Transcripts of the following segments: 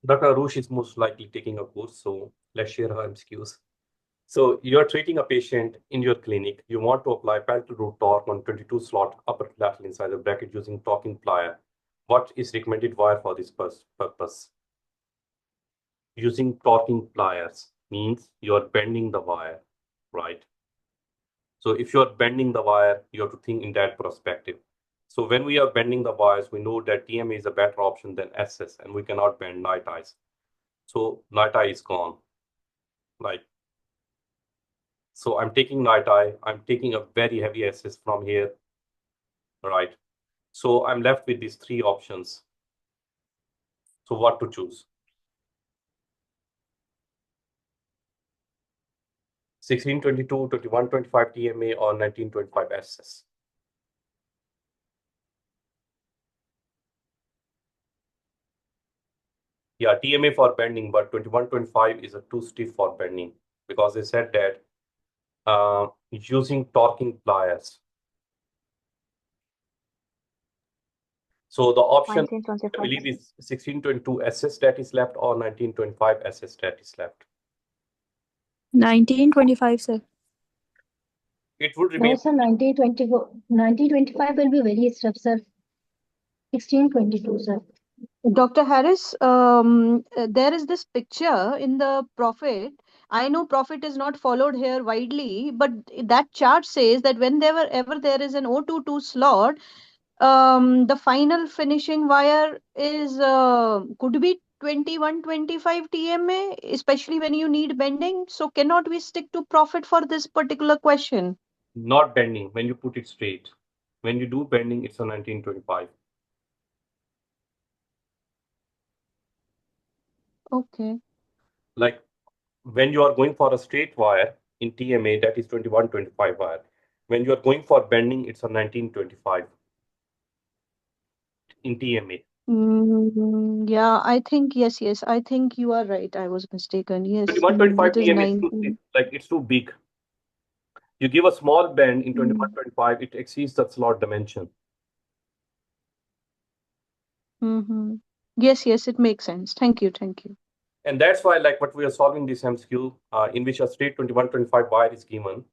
Dr. Arush is most likely taking a course, so let's share her MCQs. So you're treating a patient in your clinic. You want to apply palatal root torque on 22 slot upper lateral incisor bracket using torquing plier. What is recommended wire for this purpose? Using torquing pliers means you're bending the wire, right? So if you're bending the wire, you have to think in that perspective. So when we are bending the wires, we know that TMA is a better option than SS, and we cannot bend night eyes. So night eye is gone. Like, so I'm taking night eye. I'm taking a very heavy SS from here, right? So I'm left with these three options. So what to choose? 1622, 2125 TMA or 1925 SS? Yeah, TMA for bending, but 2125 is a too stiff for bending because they said that using torquing pliers. So the option, I believe, is 1622 SS that is left or 1925 SS that is left. 1925, sir. It would No, remain. sir, 1925 will be very stiff, sir. 1622, sir. Dr. Harris, there is this picture in the Prophet. I know Prophet is not followed here widely, but that chart says that whenever ever there is an O22 slot, the final finishing wire is could be 2125 TMA, especially when you need bending. So cannot we stick to Prophet for this particular question? Not bending when you put it straight. When you do bending, it's a 1925. Okay. Like when you are going for a straight wire in TMA, that is 2125 wire. When you are going for bending, it's a 1925 in TMA. Yeah, I think yes. I think you are right. I was mistaken. Yes, 2125 it is TMA is too 19. like it's too big. You give a small bend in Mm. 2125, it exceeds the slot dimension. Mm-hmm. Yes, it makes sense. Thank you. And that's why, like what we are solving this MCQ, in which a straight 2125 wire is given,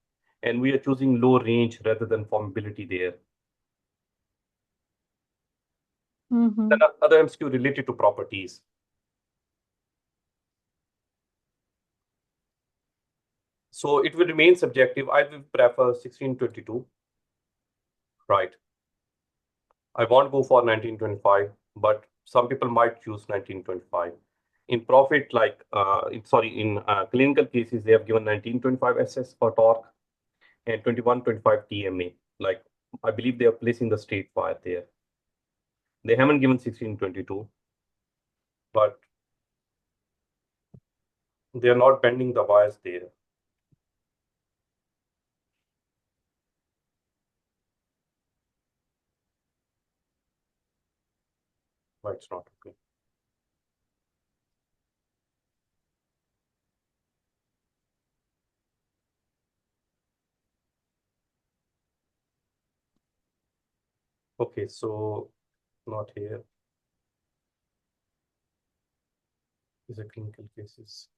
and we are choosing low range rather than formability there. Mm-hmm. Then other MCQ related to properties. So it will remain subjective. I will prefer 1622, right? I won't go for 1925, but some people might choose 1925. In profit, like, in clinical cases, they have given 1925 SS for torque and 2125 TMA. Like, I believe they are placing the straight wire there. They haven't given 1622, but they are not bending the wires there. Why it's not okay. Okay, so not here. These are clinical cases.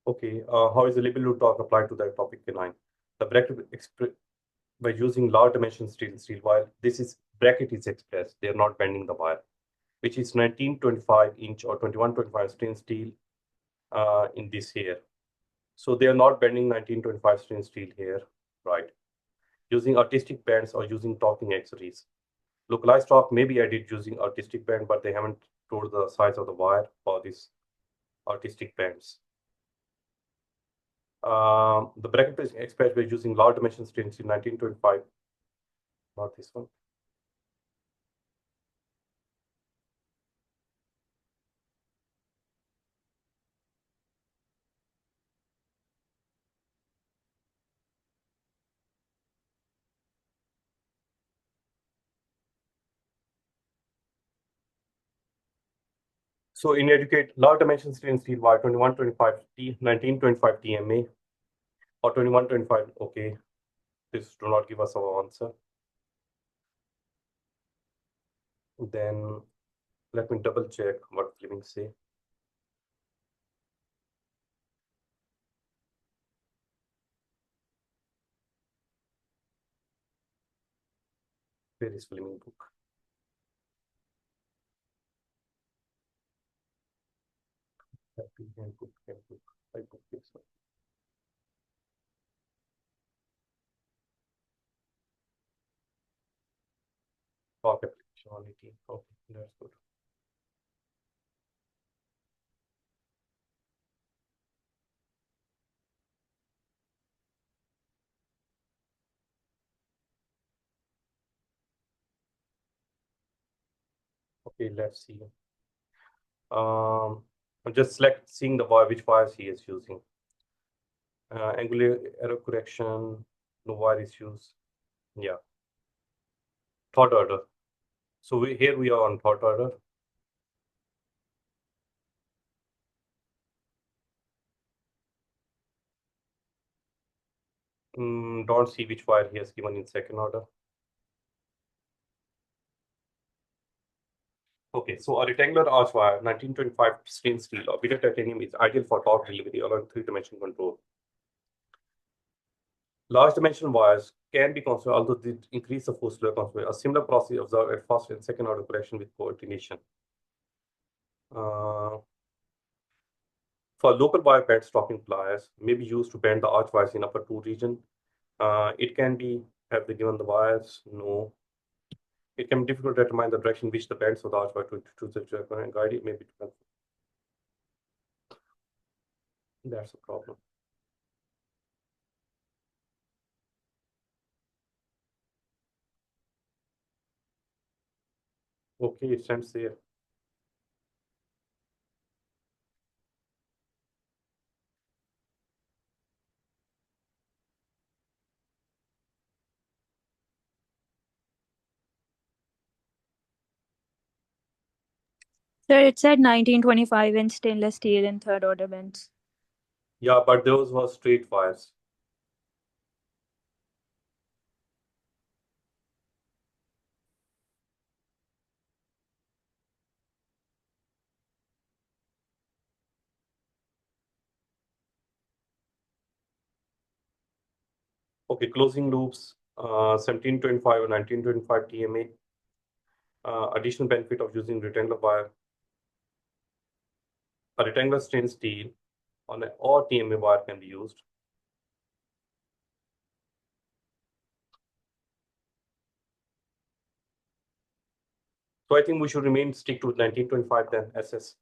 Okay, how is the label talk applied to that topic canine? The bracket by using large dimension steel wire. This is bracket is expressed. They are not bending the wire, which is 1925 inch or 2125 stainless steel in this here. So they are not bending 1925 stainless steel here, right? Using artistic bands or using torquing accessories. Localized torque may be added using artistic band, but they haven't told the size of the wire for these artistic bands. The bracket is expressed by using large dimension stainless steel 1925, not this one. So in educate, large dimension stainless steel wire 2125 T 1925 TMA or 2125. Okay, this do not give us our answer. Then let me double check what Fleming say. Where is Fleming book? Happy handbook. I book this one. Okay, application. Okay, that's good. Okay, let's see. I'm just seeing the wire, which wires he is using. Angular error correction, no wire issues. Yeah. Third order. So here we are on third order. Don't see which wire he has given in second order. Okay, so a rectangular arch wire, 1925 stainless steel or bitter titanium is ideal for torque delivery along three-dimensional control. Large dimensional wires can be considered, although they increase the force considered. A similar process observed at first and second order correction with coordination. For local wire bend stopping pliers may be used to bend the arch wires in upper two region. It can be, have they given the wires? No. It can be difficult to determine the direction which the bends of the arch wire to the and guide it may be difficult. That's a problem. Okay, it stands there. Sir, it said 1925 in stainless steel in third order bends. Yeah, but those were straight wires. Okay, closing loops, 1725 or 1925 TMA. Additional benefit of using rectangular wire. A rectangular stainless steel on or TMA wire can be used. So I think we should stick to 1925 then SS.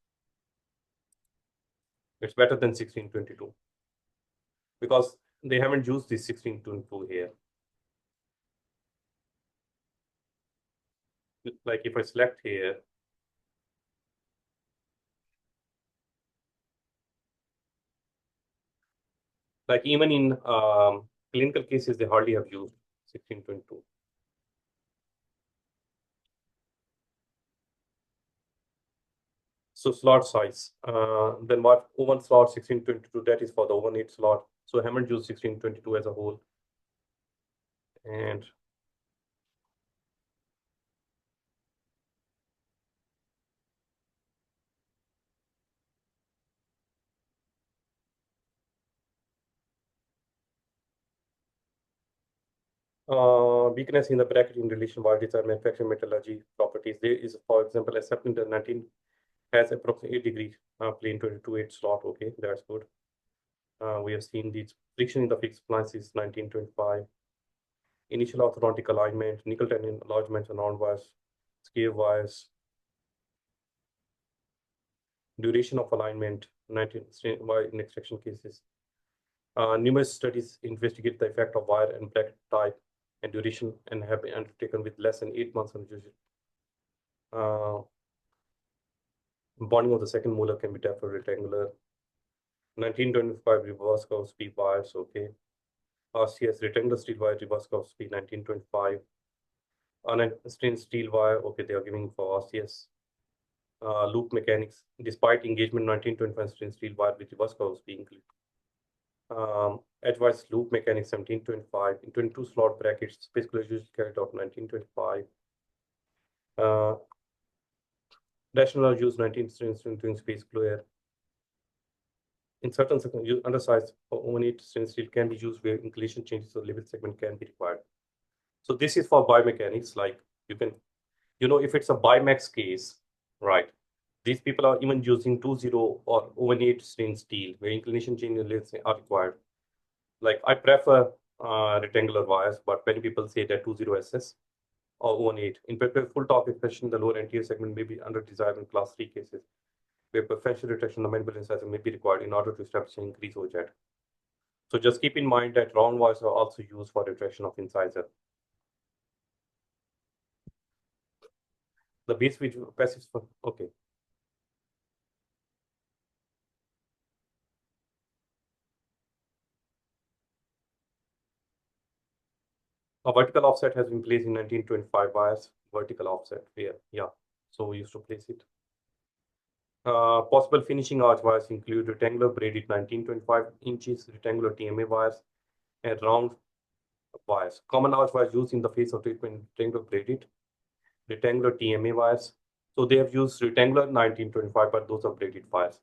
It's better than 1622 because they haven't used this 1622 here. Like if I select here, like even in clinical cases, they hardly have used 1622. So slot size, then what oven slot 1622, that is for the oven 8 slot. So I haven't used 1622 as a whole. And weakness in the bracket in relation wire design manufacturing metallurgy properties. There is, for example, accepting the 19 has approximately 8 degree plane 22/8 slot. Okay, that's good. We have seen the friction in the fixed appliances 1925. Initial orthodontic alignment, nickel titanium enlargements and round wires, scale wires. Duration of alignment, 19 wire in extraction cases. Numerous studies investigate the effect of wire and bracket type and duration and have been undertaken with less than 8 months on usage. Bonding of the second molar can be definitely rectangular. 1925 reverse curve speed wires, okay. RCS rectangular steel wire reverse curve speed 1925. Stainless steel wire, okay, they are giving for RCS. loop mechanics, despite engagement 1925 stainless steel wire with reverse curves being included. Edgewise loop mechanics 1725, in 22 slot brackets, space closure usually carried out 1925. Rational use 19th doing space closure. In certain undersized or overnight stainless steel can be used where inclination changes or level segment can be required. So this is for biomechanics, like you can, if it's a Bimax case, right? These people are even using 2.0 or overnight stainless steel where inclination changes are required. Like I prefer rectangular wires, but many people say that 2.0 SS or 1.8. In fact, full top expression, the lower anterior segment may be under desire in class 3 cases, where preferential retraction of the mandible incisor may be required in order to establish an increased OJET. So just keep in mind that round wires are also used for retraction of incisor. The base which passes for, okay. A vertical offset has been placed in 1925 wires, vertical offset here, yeah. So we used to place it. Possible finishing arch wires include rectangular braided 1925 inches, rectangular TMA wires, and round wires. Common arch wires used in the face of treatment, rectangular braided, rectangular TMA wires. So they have used rectangular 1925, but those are braided wires.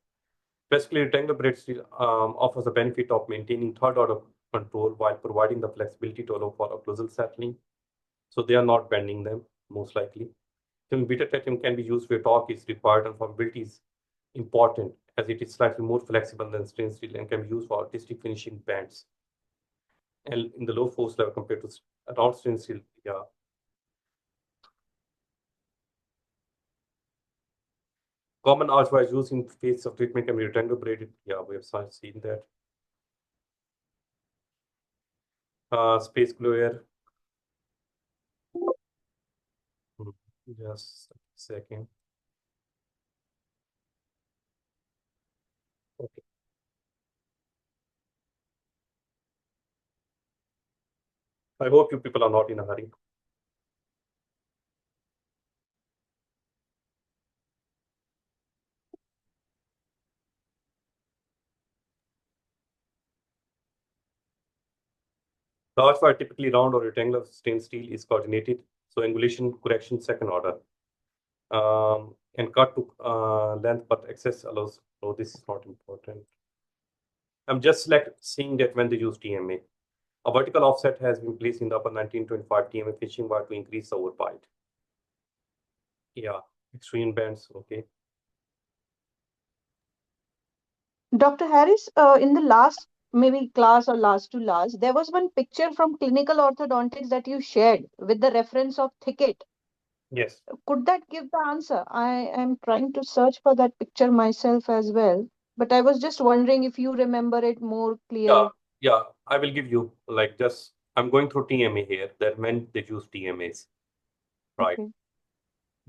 Basically, rectangular braid steel offers the benefit of maintaining third order control while providing the flexibility to allow for occlusal settling. So they are not bending them, most likely. Beta titanium can be used where torque is required and formability is important, as it is slightly more flexible than stainless steel and can be used for artistic finishing bands. And in the low force level compared to round stainless steel, yeah. Common arch wires used in face of treatment can be rectangular braided. Yeah, we have seen that. Space closure. Just a second. Okay. I hope you people are not in a hurry. The arch wire, typically round or rectangular stainless steel, is coordinated. So angulation correction second order. And cut to length, but excess allows. So this is not important. I'm just seeing that when they use TMA. A vertical offset has been placed in the upper 1925 TMA finishing wire to increase the overbite. Yeah, extreme bends, okay. Dr. Harris, in the last maybe class or last to last, there was one picture from clinical orthodontics that you shared with the reference of thicket. Yes. Could that give the answer? I am trying to search for that picture myself as well, but I was just wondering if you remember it more clear. Yeah, I will give you I'm going through TMA here. That meant they use TMAs, right? Okay.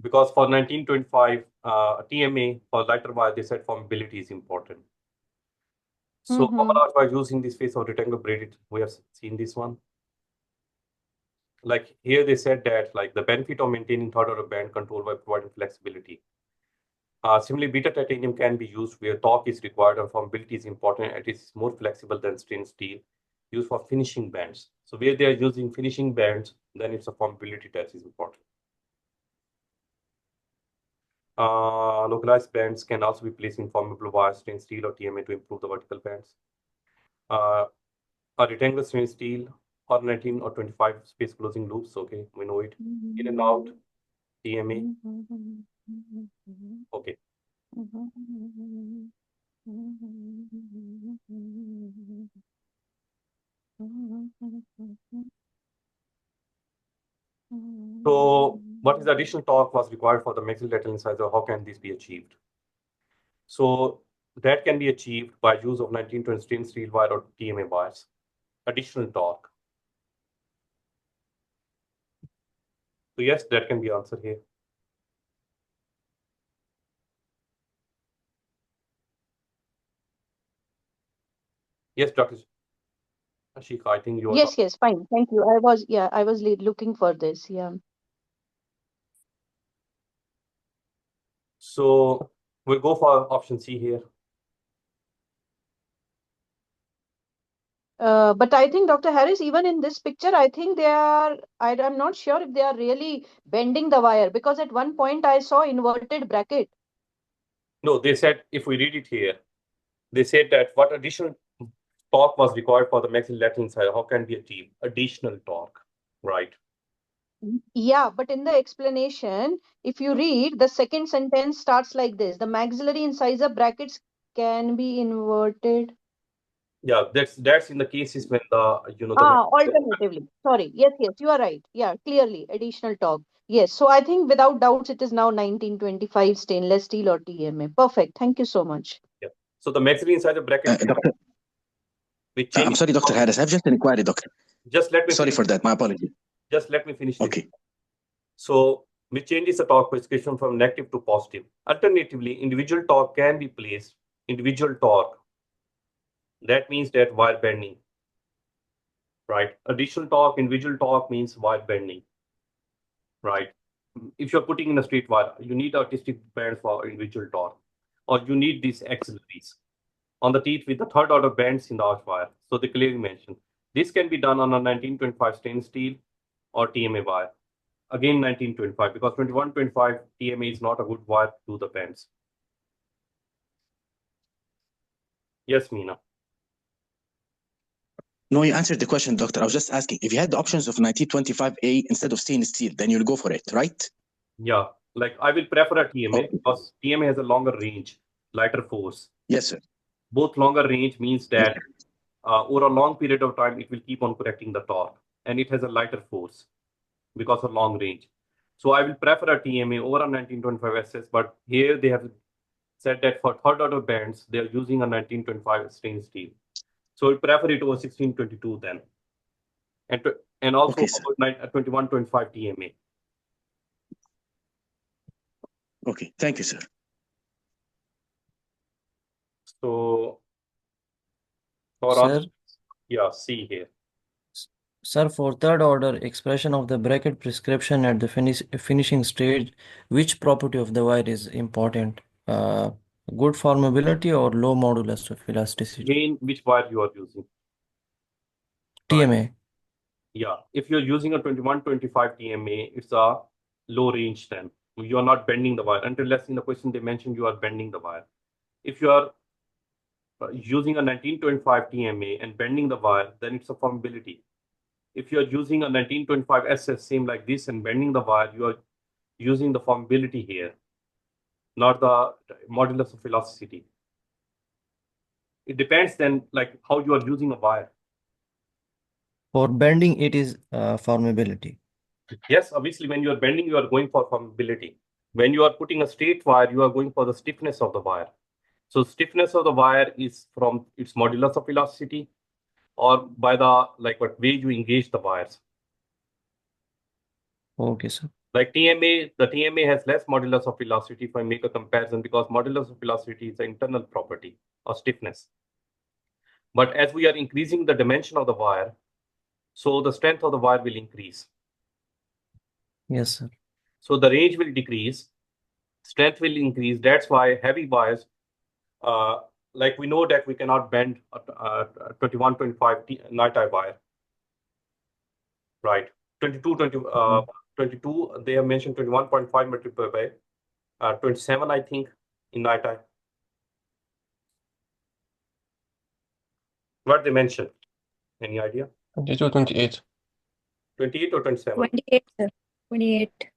Because for 1925 TMA for lighter wire, they said formability is important. So common arch wire used in this phase of rectangular braided, we have seen this one. Like here they said that like the benefit of maintaining third order band control by providing flexibility. Similarly, beta titanium can be used where torque is required and formability is important. It is more flexible than stainless steel, used for finishing bands. So where they are using finishing bands, then it's a formability test is important. Localized bands can also be placed in formable wire, stainless steel, or TMA to improve the vertical bands. A rectangular stainless steel or 19 or 25 space closing loops. Okay, we know it. In and out, TMA. Okay. So what is the additional torque was required for the maxillary incisor? How can this be achieved? So that can be achieved by use of 1920 stainless steel wire or TMA wires. Additional torque. So yes, that can be answered here. Yes, Dr. Ashika, I think you are. Yes, fine. Thank you. I was looking for this. Yeah. So we'll go for option C here. But I think, Dr. Harris, even in this picture, I think they are, I'm not sure if they are really bending the wire, because at one point I saw inverted bracket. No, they said, if we read it here, they said that what additional torque was required for the maxillary incisor, how can be achieved? Additional torque, right? Yeah, but in the explanation, if you read, the second sentence starts like this: the maxillary incisor brackets can be inverted. Yeah, that's in the cases when the Alternatively. Sorry. Yes, you are right. Yeah, clearly, additional torque. Yes. So I think without doubts, it is now 1925 stainless steel or TMA. Perfect. Thank you so much. Yeah. So the maxillary incisor bracket, Doctor, which I'm changes. sorry, Dr. Harris. I have just an inquiry, doctor. Just let me Sorry finish. for that. My apology. Just let me finish this. Okay. So which changes the torque prescription from negative to positive. Alternatively, individual torque can be placed. Individual torque. That means that wire bending. Right. Additional torque, individual torque means wire bending. Right. If you're putting in a straight wire, you need artistic bands for individual torque, or you need these auxiliaries on the teeth with the third order bands in the archwire. So they clearly mentioned this can be done on a 1925 stainless steel or TMA wire. Again, 1925, because 2125 TMA is not a good wire to do the bands. Yes, Meena. No, you answered the question, doctor. I was just asking, if you had the options of 1925A instead of stainless steel, then you'll go for it, right? Yeah, like I will prefer a TMA because TMA has a longer range, lighter force. Yes, sir. Both longer range means that over a long period of time, it will keep on correcting the torque, and it has a lighter force because of long range. So I will prefer a TMA over a 1925 SS, but here they have said that for third order bands, they are using a 1925 stainless steel. So I prefer it over 1622 then. And also Okay, sir. 2125 TMA. Okay, thank you, sir. So for Sir? answer, yeah, see here. Sir, for third order expression of the bracket prescription at the finishing stage, which property of the wire is important? Good formability or low modulus of elasticity? Again, which wire you are using? TMA. Yeah, if you're using a 2125 TMA, it's a low range then. You are not bending the wire. Until less in the question they mentioned you are bending the wire. If you are using a 1925 TMA and bending the wire, then it's a formability. If you're using a 1925 SS, same like this, and bending the wire, you are using the formability here, not the modulus of elasticity. It depends then, like how you are using a wire. For bending, it is formability. Yes, obviously, when you are bending, you are going for formability. When you are putting a straight wire, you are going for the stiffness of the wire. So stiffness of the wire is from its modulus of elasticity or by the what way you engage the wires. Okay, sir. Like TMA, the TMA has less modulus of elasticity if I make a comparison because modulus of elasticity is an internal property of stiffness. But as we are increasing the dimension of the wire, so the strength of the wire will increase. Yes, sir. So the range will decrease, strength will increase. That's why heavy wires, like we know that we cannot bend a 2125 night-eye wire, right? 22, they have mentioned 21.5 meter per way, 27, I think, in night-eye. What they mentioned? Any idea? 22, 28. 28 or 27? 28, sir. 28.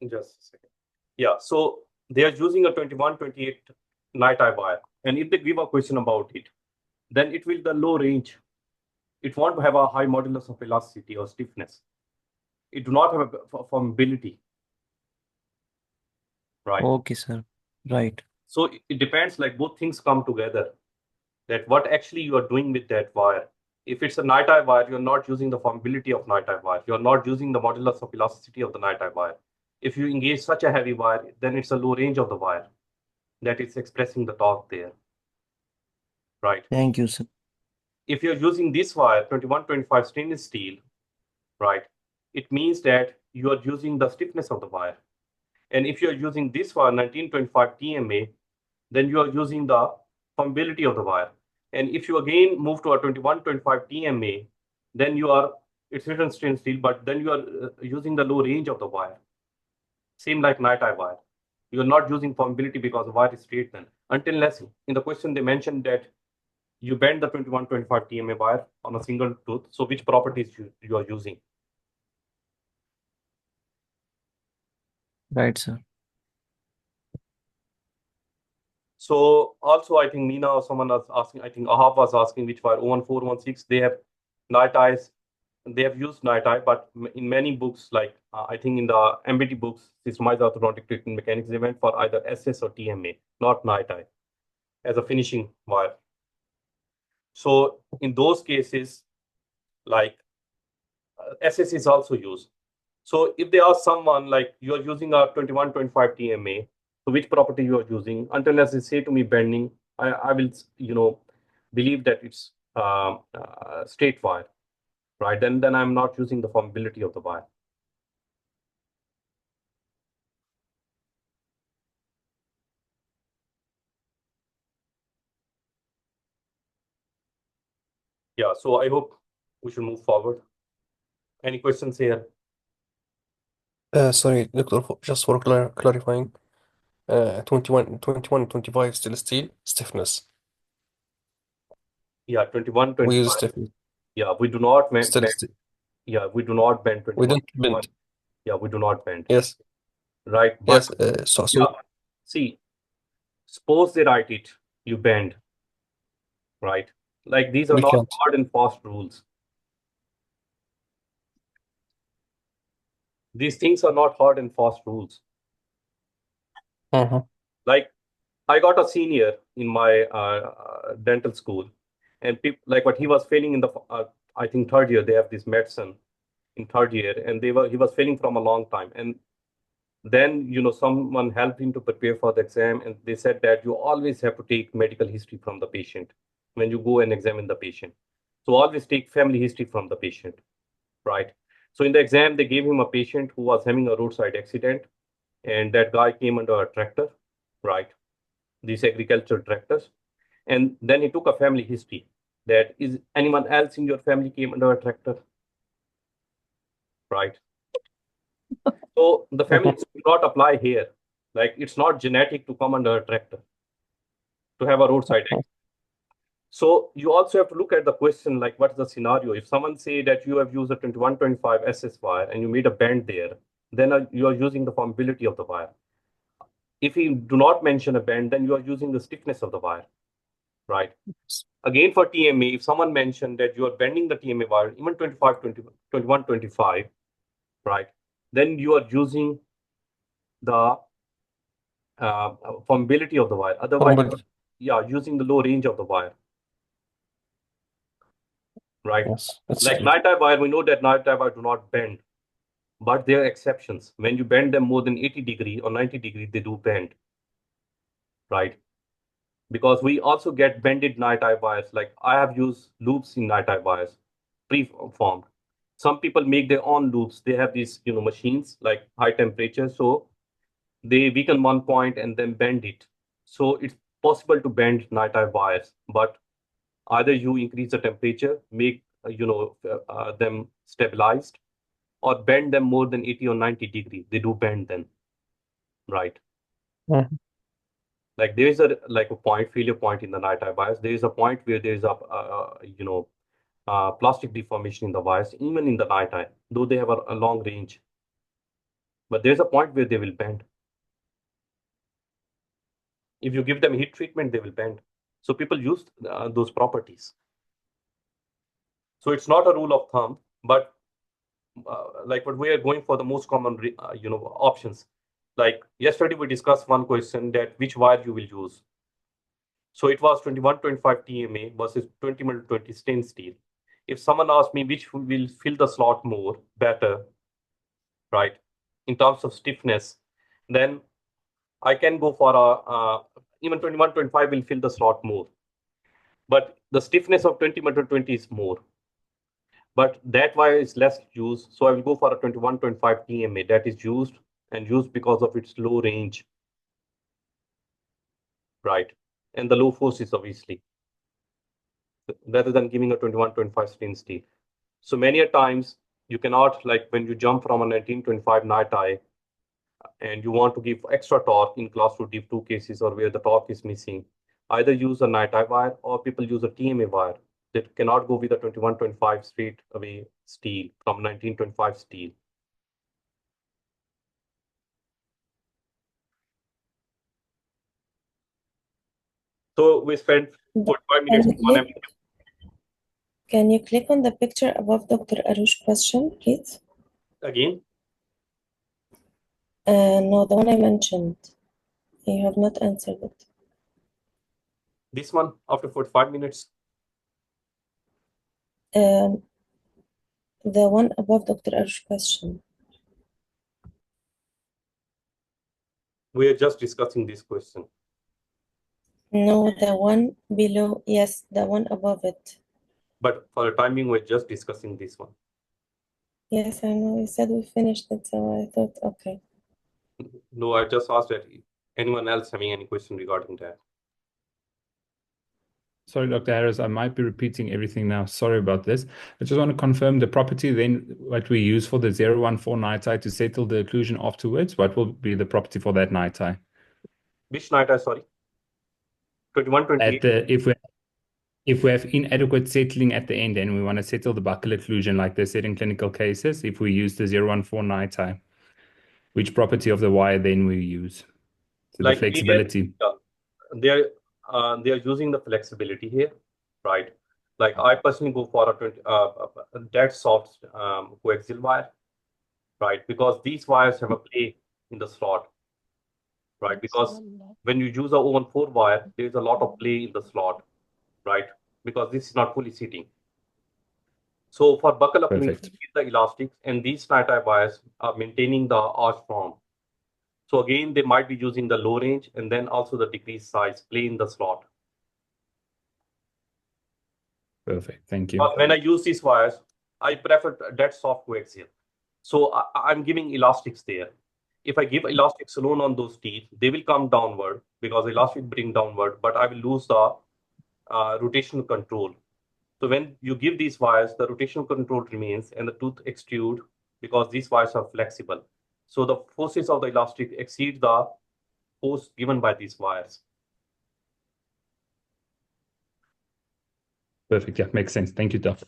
Just a second. Yeah, so they are using a 21-28 night-eye wire. And if they give a question about it, then it will the low range. It won't have a high modulus of elasticity or stiffness. It do not have a formability. Right. Okay, sir. Right. So it depends, like both things come together. That what actually you are doing with that wire. If it's a night-eye wire, you're not using the formability of night-eye wire. You're not using the modulus of elasticity of the night-eye wire. If you engage such a heavy wire, then it's a low range of the wire that is expressing the torque there. Right. Thank you, sir. If you're using this wire, 2125 stainless steel, right, it means that you are using the stiffness of the wire. And if you are using this wire, 1925 TMA, then you are using the permeability of the wire. And if you again move to a 2125 TMA, then you are, it's written stainless steel, but then you are using the low range of the wire. Same like night eye wire. You are not using permeability because the wire is straight then. Until unless in the question they mentioned that you bend the 2125 TMA wire on a single tooth. So which properties you are using? Right, sir. So also I think Meena or someone was asking, I think Ahab was asking which wire 01416, they have night eyes. They have used night eye, but in many books, like I think in the MBT books, systemized orthodontic treatment mechanics, they went for either SS or TMA, not night eye, as a finishing wire. So in those cases, like SS is also used. So if they ask someone like you are using a 2125 TMA, so which property you are using? Until as they say to me bending, I will believe that it's straight wire, right? Then I'm not using the formability of the wire. Yeah, so I hope we should move forward. Any questions here? Sorry, Doctor, just for clarifying, 21, 25 still steel stiffness. Yeah, 21, We 25. use stiffness. Yeah, we do not bend. Still steel. Yeah, we do not bend 21. We don't bend. Yeah, we do not bend. Yes. Right. Yes. But So yeah, see, suppose they write it, you bend. Right. Like these are we not can't. hard and fast rules. These things are not hard and fast rules. Like I got a senior in my dental school, and people like what he was failing in the I think third year. They have this medicine in third year, and he was failing from a long time. And then someone helped him to prepare for the exam, and they said that you always have to take medical history from the patient when you go and examine the patient. So always take family history from the patient, right? So in the exam, they gave him a patient who was having a roadside accident, and that guy came under a tractor, right? These agricultural tractors. And then he took a family history. That is anyone else in your family came under a tractor, right? So the family do not apply here. Like it's not genetic to come under a tractor, to have a roadside accident. So you also have to look at the question, like what's the scenario? If someone say that you have used a 2125 SS wire and you made a bend there, then you are using the formability of the wire. If you do not mention a bend, then you are using the stiffness of the wire, right? Again, for TMA, if someone mentioned that you are bending the TMA wire, even 21, 25, right? Then you are using the formability of the wire. Otherwise, yeah, using the low range of the wire, right? Yes. Like night eye wire, we know that night eye wire do not bend, but there are exceptions. When you bend them more than 80 degree or 90 degree, they do bend, right? Because we also get bended night eye wires. Like I have used loops in night eye wires, pre-formed. Some people make their own loops. They have these, machines like high temperature. So they weaken one point and then bend it. So it's possible to bend night eye wires, but either you increase the temperature, make them stabilized, or bend them more than 80 or 90 degree. They do bend then, right? Like there is a failure point in the night eye wires. There is a point where there is a plastic deformation in the wires, even in the night eye, though they have a long range. But there's a point where they will bend. If you give them heat treatment, they will bend. So people use those properties. So it's not a rule of thumb, but what we are going for the most common, options. Like yesterday we discussed one question that which wire you will use. So it was 2125 TMA versus 20x20 stainless steel. If someone asks me which will fill the slot more better, right, in terms of stiffness, then I can go for even 2125 will fill the slot more. But the stiffness of 20x20 is more. but that wire is less used. So I will go for a 2125 TMA that is used because of its low range, right? And the low forces, obviously, rather than giving a 2125 stainless steel. So many a times you cannot, like when you jump from a 1925 night eye and you want to give extra torque in class 2 deep 2 cases or where the torque is missing, either use a night eye wire or people use a TMA wire that cannot go with a 2125 straight away steel from 1925 steel. So we spent 45 minutes on everything. Can you click on the picture above Dr. Arush's question, please? Again? No, the one I mentioned. You have not answered it. This one after 45 minutes? The one above Dr. Arush's question. We are just discussing this question. No, the one below. Yes, the one above it. But for the time being, we're just discussing this one. Yes, I know. You said we finished it, so I thought, okay. No, I just asked that anyone else having any question regarding that. Sorry, Dr. Harris, I might be repeating everything now. Sorry about this. I just want to confirm the property then, what we use for the 014 night eye to settle the occlusion afterwards. What will be the property for that night eye? Which night eye, sorry? 2128? If we have inadequate settling at the end and we want to settle the buccal occlusion like they said in clinical cases, if we use the 014 night eye, which property of the wire then we use? So like the flexibility. They are using the flexibility here, right? Like I personally go for a dead soft coaxial wire, right? Because these wires have a play in the slot, right? Because when you use a 014 wire, there is a lot of play in the slot, right? Because this is not fully sitting. So for buccal occlusion, the elastics and these night eye wires are maintaining the arch form. So again, they might be using the low range and then also the decreased size play in the slot. Perfect, thank you. But when I use these wires, I prefer dead soft coaxial. So I'm giving elastics there. If I give elastics alone on those teeth, they will come downward because elastic bring downward, but I will lose the rotational control. So when you give these wires, the rotational control remains and the tooth extrude because these wires are flexible. So the forces of the elastic exceed the force given by these wires. Perfect, yeah, makes sense. Thank you, Doc.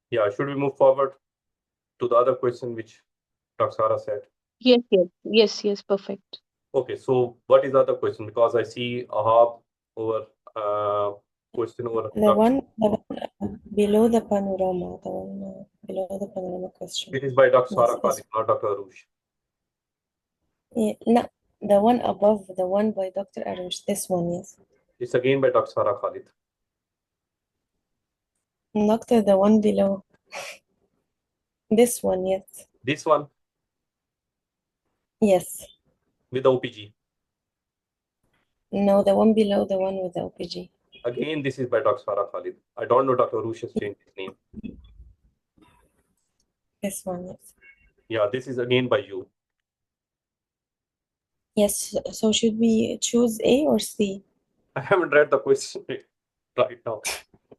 Yeah, should we move forward to the other question which Dr. Sara said? Yes, perfect. Okay, so what is the other question? Because I see a half over question over. The one below the panorama, the one below the panorama question. It is by Dr. Sara Khalid, not Dr. Arush. Yeah, no, the one above, the one by Dr. Arush, this one, yes. It's again by Dr. Sara Khalid. Doctor, the one below. This one, yes. This one? Yes. With the OPG? No, the one below, the one with the OPG. Again, this is by Dr. Sara Khalid. I don't know Dr. Arush has changed his name. This one, yes. Yeah, this is again by you. Yes, so should we choose A or C? I haven't read the question right now.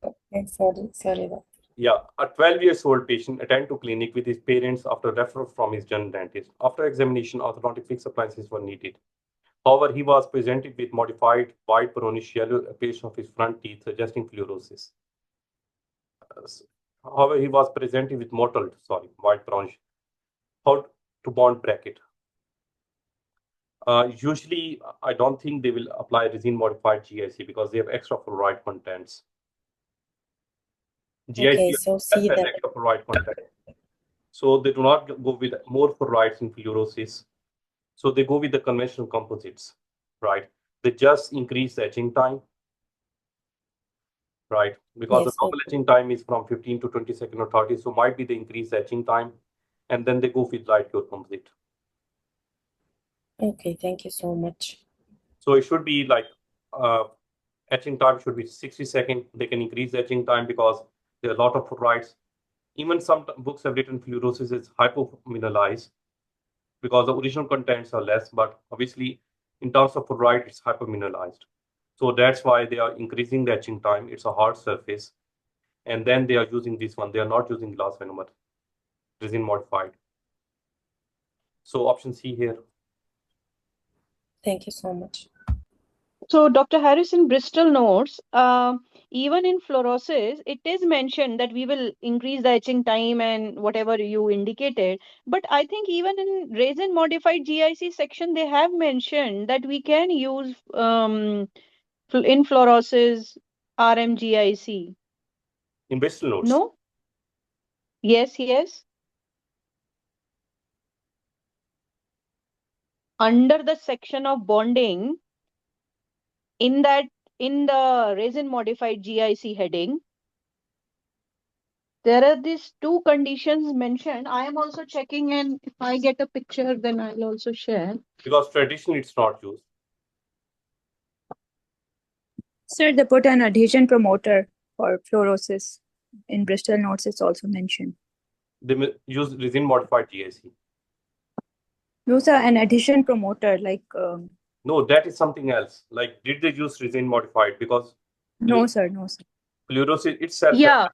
Okay, sorry. Yeah, a 12-year-old patient attended to clinic with his parents after referral from his general dentist. After examination, orthodontic fixed appliances were needed. However, he was presented with modified white brownish yellow application of his front teeth, suggesting fluorosis. However, he was presented with mottled, white brownish. How to bond bracket? Usually, I don't think they will apply resin-modified GIC because they have extra fluoride contents. GIC okay, so see has extra fluoride content. So they do not go with more fluorides in fluorosis. So they go with the conventional composites, right? They just increase the etching time, right? Because the normal etching time is from 15 to 20 seconds or 30. So might be they increase the etching time and then they go with light pure composite. Okay, thank you so much. So it should be like etching time should be 60 seconds. They can increase the etching time because there are a lot of fluorides. Even some books have written fluorosis is hypomineralized because the original contents are less, but obviously in terms of fluoride, it's hypomineralized. So that's why they are increasing the etching time. It's a hard surface. And then they are using this one. They are not using glass venomer, resin modified. So option C here. Thank you so much. So, Dr. Harris, in Bristol notes, even in fluorosis, it is mentioned that we will increase the etching time and whatever you indicated. But I think even in resin-modified GIC section, they have mentioned that we can use in fluorosis RMGIC. In Bristol notes? No? Yes, yes. Under the section of bonding, in the resin modified GIC heading, there are these two conditions mentioned. I am also checking, and if I get a picture, then I'll also share. Because traditionally it's not used. Sir, they put an adhesion promoter for fluorosis. In Bristol notes, it's also mentioned. They use resin modified GIC. No, sir, an adhesion promoter, like. No, that is something else. Like, did they use resin modified? Because No, sir, no, sir. fluorosis itself. Yeah.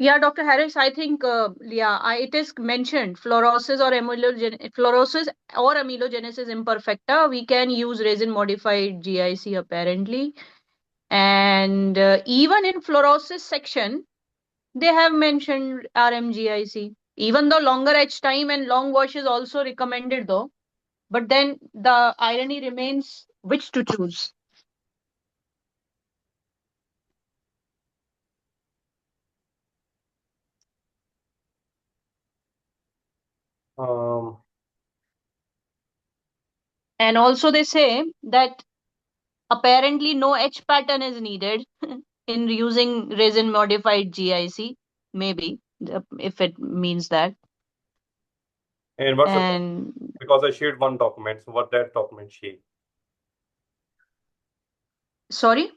Yeah, Dr. Harris, I think, it is mentioned fluorosis or amylogenesis imperfecta. We can use resin modified GIC apparently. And even in fluorosis section, they have mentioned RMGIC. Even though longer etch time and long wash is also recommended though. But then the irony remains which to choose. And also they say that apparently no etch pattern is needed in using resin modified GIC, maybe, if it means that. And what's because I shared one document, so what that document share? Sorry?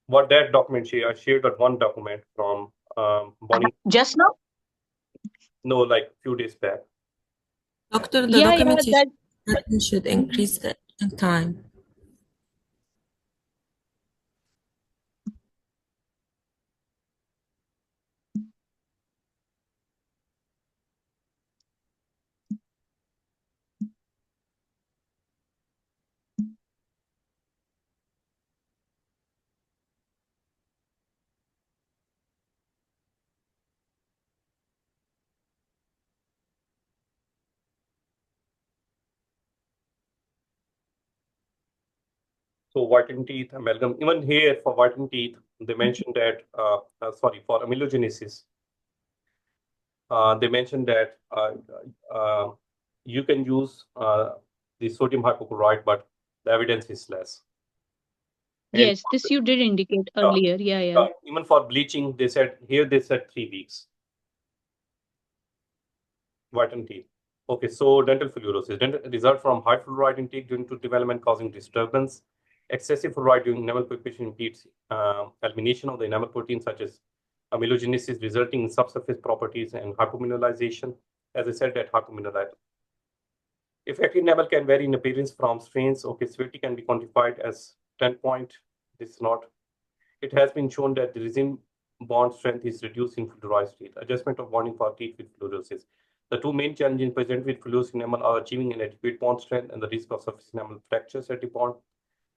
What that document share? I shared that one document from bonding. Just now? No, like few days back. Doctor, the documentation should increase the time. So whitened teeth, amalgam, even here for whitened teeth, they mentioned that, for amylogenesis, they mentioned that you can use the sodium hypochlorite, but the evidence is less. Yes, this you did indicate earlier. Yeah. Even for bleaching, they said 3 weeks. Whitened teeth. Okay, so dental fluorosis. Dental result from high fluoride intake during tooth development causing disturbance. Excessive fluoride during enamel pulpation impedes elimination of the enamel proteins such as amylogenesis, resulting in subsurface properties and hypomineralization. As I said, that hypomineralized. Effective enamel can vary in appearance from strains. Okay, severity can be quantified as 10 point. This is not. It has been shown that the resin bond strength is reduced in fluorized teeth. Adjustment of bonding for teeth with fluorosis. The two main challenges present with fluorous enamel are achieving an adequate bond strength and the risk of surface enamel fractures at the bond.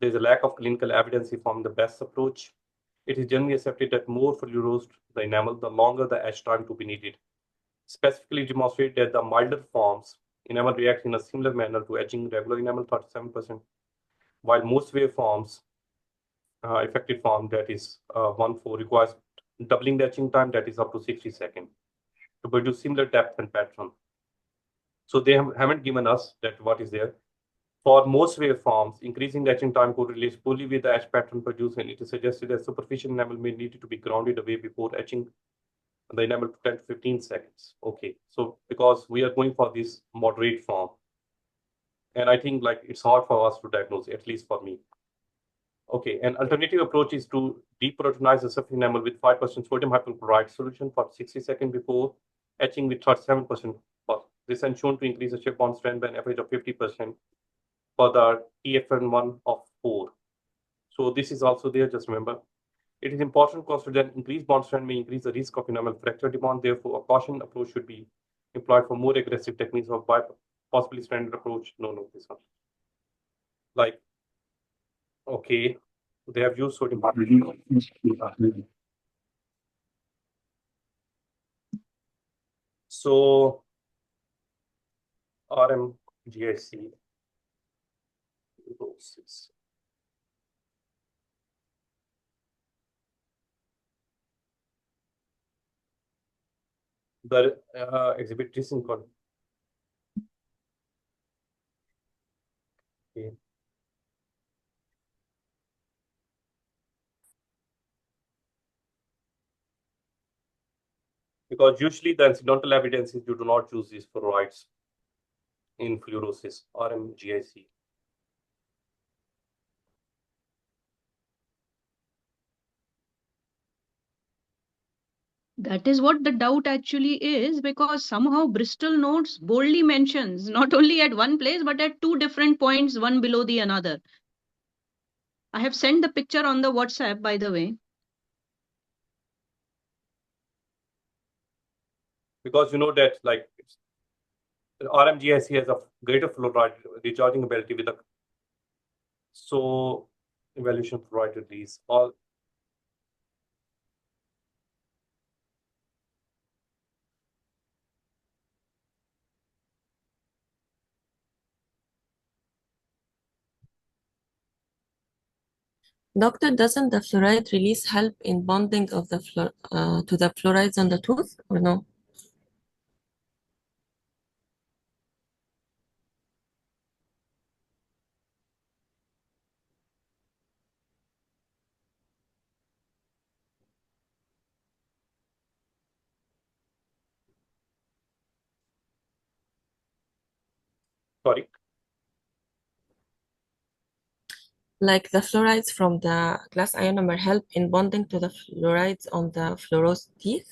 There is a lack of clinical evidence from the best approach. It is generally accepted that more fluorosed the enamel, the longer the etch time to be needed. Specifically demonstrate that the milder forms enamel react in a similar manner to etching regular enamel 37%, while most waveforms, affected form, that is 1,4, requires doubling the etching time, that is up to 60 seconds, to produce similar depth and pattern. So they haven't given us that what is there. For most waveforms, increasing the etching time correlates fully with the etch pattern produced, and it is suggested that superficial enamel may need to be grounded away before etching the enamel to 10 to 15 seconds. Okay, so because we are going for this moderate form, and I think like it's hard for us to diagnose, at least for me. Okay, an alternative approach is to deproteinize the surface enamel with 5% sodium hypochlorite solution for 60 seconds before etching with 37%. This is shown to increase the shape bond strength by an average of 50% for the TFN1 of 4. So this is also there, just remember. It is important to consider that increased bond strength may increase the risk of enamel fracture demand. Therefore, a caution approach should be employed for more aggressive techniques or by possibly standard approach. No, this one. Like, okay, they have used sodium. So, RMGIC. The exhibit is in code. Okay. Because usually the incidental evidence is you do not use these fluorides in fluorosis, RMGIC. That is what the doubt actually is, because somehow Bristol notes boldly mentions not only at one place but at two different points, one below the another. I have sent the picture on the WhatsApp, by the way. Because you know that like RMGIC has a greater fluoride recharging ability with a so evaluation fluoride release all. Doctor, doesn't the fluoride release help in bonding of the to the fluorides on the tooth, or no? Sorry. Like the fluorides from the glass ionomer help in bonding to the fluorides on the fluorose teeth?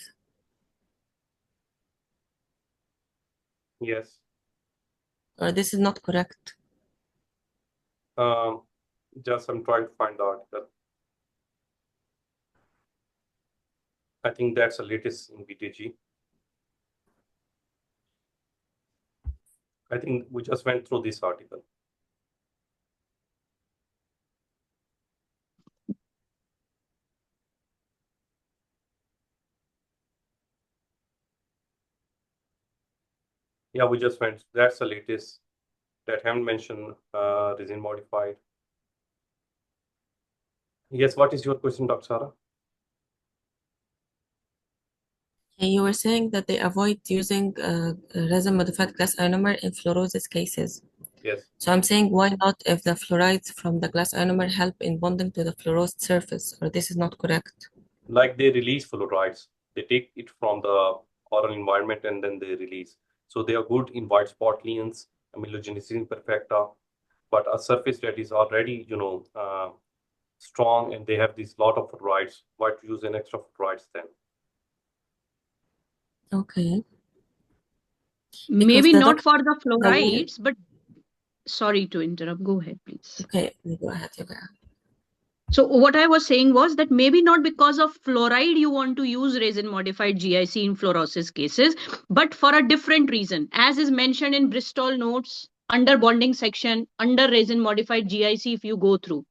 Yes. Or this is not correct? Just I'm trying to find out that. I think that's the latest in BTG. I think we just went through this article. Yeah, we just went. That's the latest that haven't mentioned resin modified. Yes, what is your question, Dr. Sarah? You were saying that they avoid using resin-modified glass ionomer in fluorosis cases. Yes. So I'm saying, why not if the fluorides from the glass ionomer help in bonding to the fluorosed surface, or this is not correct? Like they release fluorides. They take it from the oral environment and then they release. So they are good in white spot lesions, amelogenesis imperfecta, but a surface that is already, strong and they have this lot of fluorides. Why to use an extra fluorides then? Okay. Maybe not for the fluorides, but sorry to interrupt. Go ahead, please. Okay, go ahead. You go ahead. So what I was saying was that maybe not because of fluoride you want to use resin-modified GIC in fluorosis cases, but for a different reason, as is mentioned in Bristol notes under bonding section, under resin-modified GIC if you go through.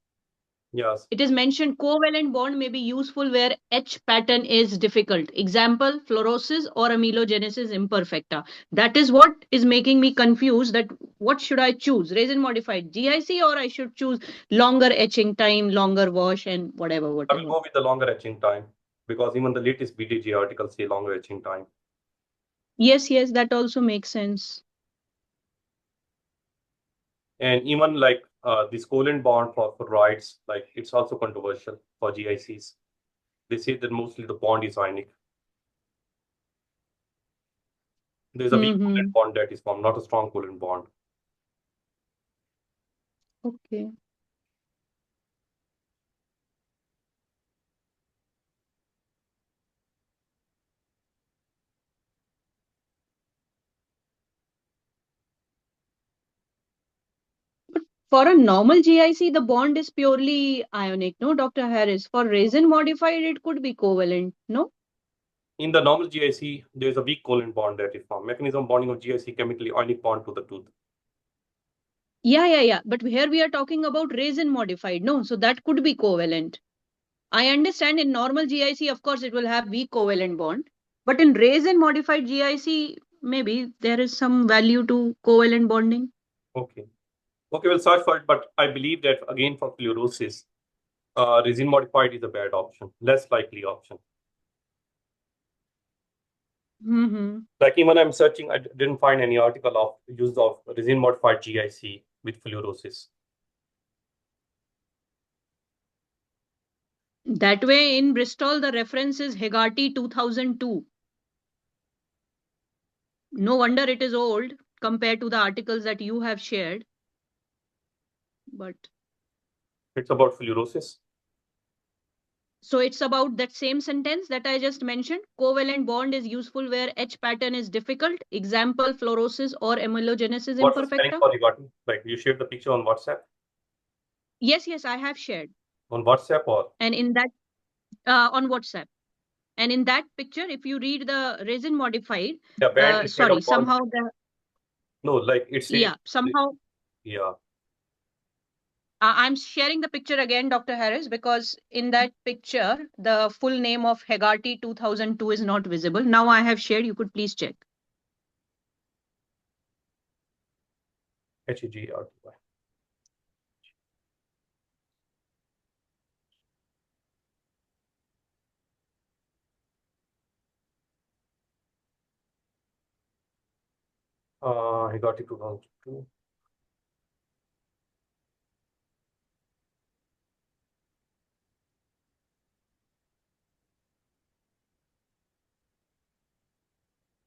Yes. It is mentioned covalent bond may be useful where H pattern is difficult. Example, fluorosis or amelogenesis imperfecta. That is what is making me confused that what should I choose? Resin modified GIC or I should choose longer etching time, longer wash and whatever. I will go with the longer etching time because even the latest BTG articles say longer etching time. Yes, that also makes sense. And even like this covalent bond for fluorides, like it's also controversial for GICs. They say that mostly the bond is ionic. There's a weak covalent bond that is formed, not a strong covalent bond. Okay. For a normal GIC, the bond is purely ionic, no, Dr. Harris? For resin modified, it could be covalent, no? In the normal GIC, there is a weak covalent bond that is formed. Mechanism bonding of GIC chemically ionic bond to the tooth. Yeah. But here we are talking about resin modified, no? So that could be covalent. I understand in normal GIC, of course, it will have weak covalent bond. But in resin modified GIC, maybe there is some value to covalent bonding. Okay, we'll search for it, but I believe that again for fluorosis, resin modified is a bad option, less likely option. Like even I'm searching, I didn't find any article of use of resin modified GIC with fluorosis. That way in Bristol, the reference is Hegarty 2002. No wonder it is old compared to the articles that you have shared. But it's about fluorosis. So it's about that same sentence that I just mentioned. Covalent bond is useful where H pattern is difficult. Example, fluorosis or amylogenesis What's the spelling imperfecta. for Hegarty? Like you shared the picture on WhatsApp? Yes, I have shared. On WhatsApp or? And in that, on WhatsApp. And in that picture, if you read the resin modified, sorry, somehow the... No, like it says... Yeah, somehow... Yeah. I'm sharing the picture again, Dr. Harris, because in that picture, the full name of Hegarty 2002 is not visible. Now I have shared, you could please check. Hegarty. Hegarty 2002.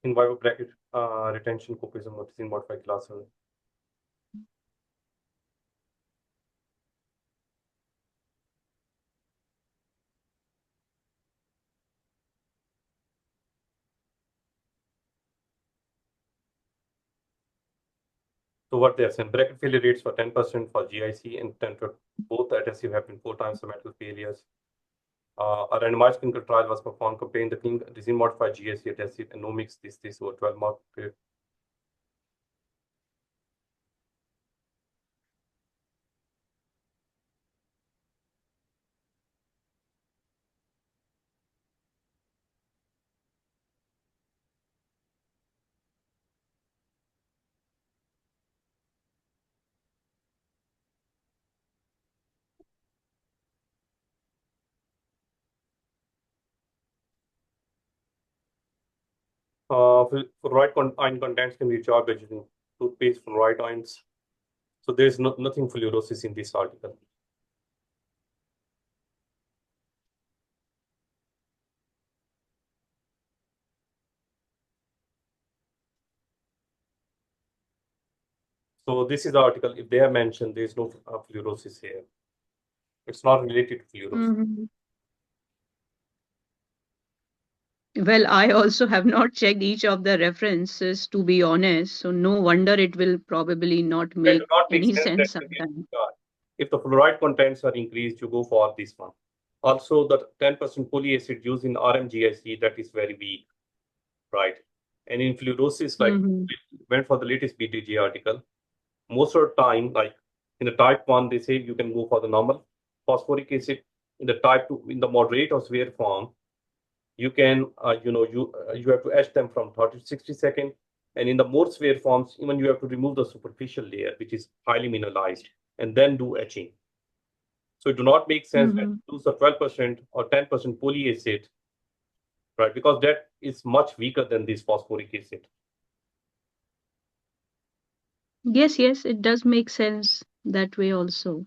In vivo bracket retention copism of resin modified glass. So what they are saying, bracket failure rates for 10% for GIC and 10 for both adhesive have been 4 times the metal failures. A randomized clinical trial was performed comparing the resin modified GIC adhesive and no mix this over 12-month period. Fluoride ion contents can be recharged by using toothpaste fluoride ions. So there's nothing fluorosis in this article. So this is the article. If they are mentioned, there is no fluorosis here. It's not related to fluorosis. Well, I also have not checked each of the references, to be honest. So no wonder it will probably not make any sense sometimes. If the fluoride contents are increased, you go for this one. Also, the 10% polyacid used in RMGIC, that is very weak, right? And in fluorosis, like went for the latest BDG article, most of the time, like in the type 1, they say you can go for the normal phosphoric acid. In the type 2, in the moderate or severe form, you can, you have to etch them from 30 to 60 seconds. And in the more severe forms, even you have to remove the superficial layer, which is highly mineralized, and then do etching. So it do not make sense to use the 12% or 10% polyacid, right? Because that is much weaker than this phosphoric acid. Yes, it does make sense that way also.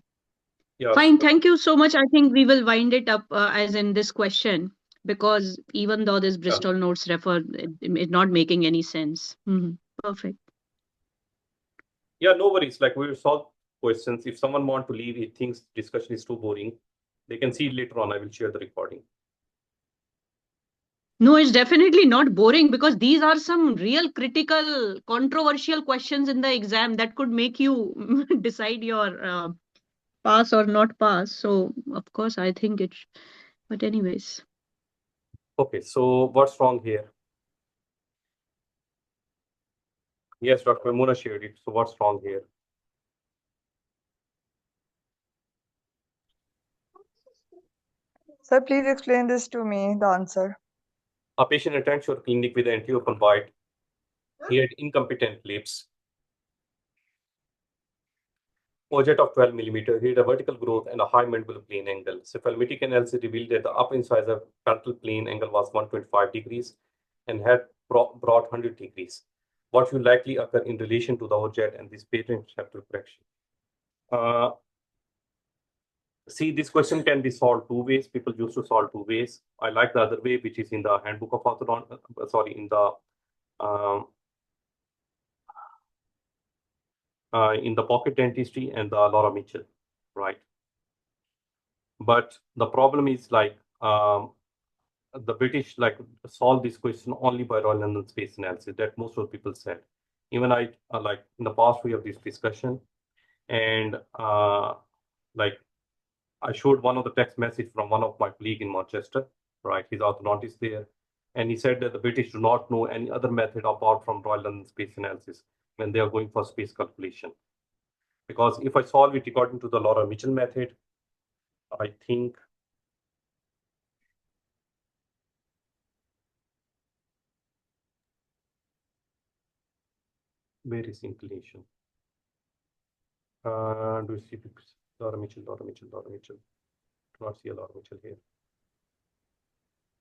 Yeah. Fine, thank you so much. I think we will wind it up as in this question, because even though this Bristol notes refer, it's not making any sense. Perfect. Yeah, no worries. Like we will solve questions. If someone want to leave, he thinks discussion is too boring, they can see it later on. I will share the recording. No, it's definitely not boring because these are some real critical, controversial questions in the exam that could make you decide your pass or not pass. So, of course, I think it's, but anyways. Okay, so what's wrong here? Yes, Dr. Muna shared it. So what's wrong here? Sir, please explain this to me, the answer. A patient attends your clinic with anti-open bite. He had incompetent lips. Ojet of 12 millimeter. He had a vertical growth and a high mandibular plane angle. Cephalmetric analysis revealed that the upper incisor frontal plane angle was 125 degrees and had brought 100 degrees. What will likely occur in relation to the ojet and this patent chapter correction? See, this question can be solved two ways. People used to solve two ways. I like the other way, which is in the handbook of orthodontic, in the pocket dentistry and the Laura Mitchell, right? But the problem is like the British like solve this question only by Royal London space analysis. That most of the people said. Even I like in the past we have this discussion, and like I showed one of the text message from one of my colleague in Manchester, right? His orthodontist there, and he said that the British do not know any other method apart from Royal London space analysis when they are going for space calculation. Because if I solve it according to the Laura Mitchell method, I think where is inclination? Do you see Laura Mitchell? Do not see a Laura Mitchell here.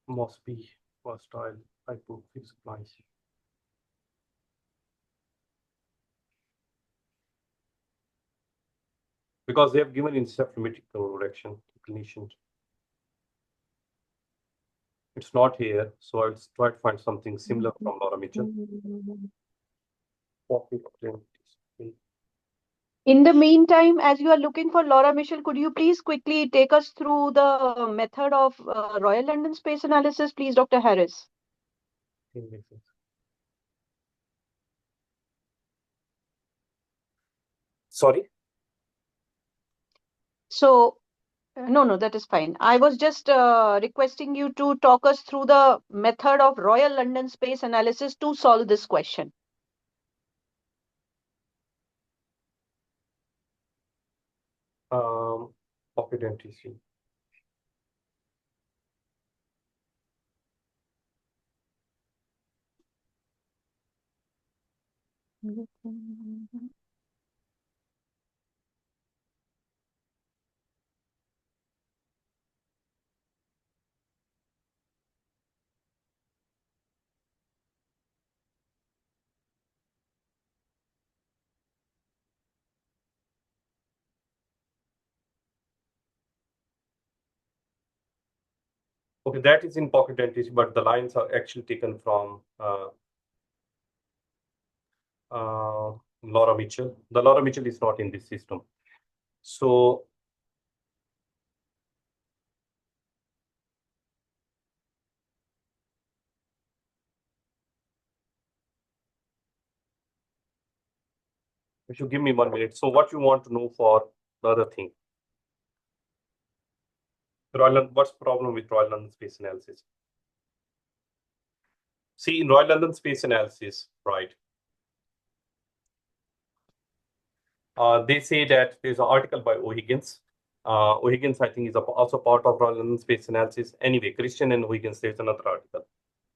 Must be versatile hypophysics supplies. Because they have given in cephalmetric direction inclination. It's not here, so I'll try to find something similar from Laura Mitchell. In the meantime, as you are looking for Laura Mitchell, could you please quickly take us through the method of Royal London space analysis, please, Dr. Harris? Sorry? So, no, that is fine. I was just requesting you to talk us through the method of Royal London space analysis to solve this question. Pocket dentistry. Okay, that is in pocket dentistry, but the lines are actually taken from Laura Mitchell. The Laura Mitchell is not in this system. So if you give me 1 minute. So what you want to know for the other thing? What's the problem with Royal London space analysis? See, in Royal London space analysis, right? They say that there's an article by O'Higgins. O'Higgins, I think, is also part of Royal London space analysis. Anyway, Christian and O'Higgins, there's another article.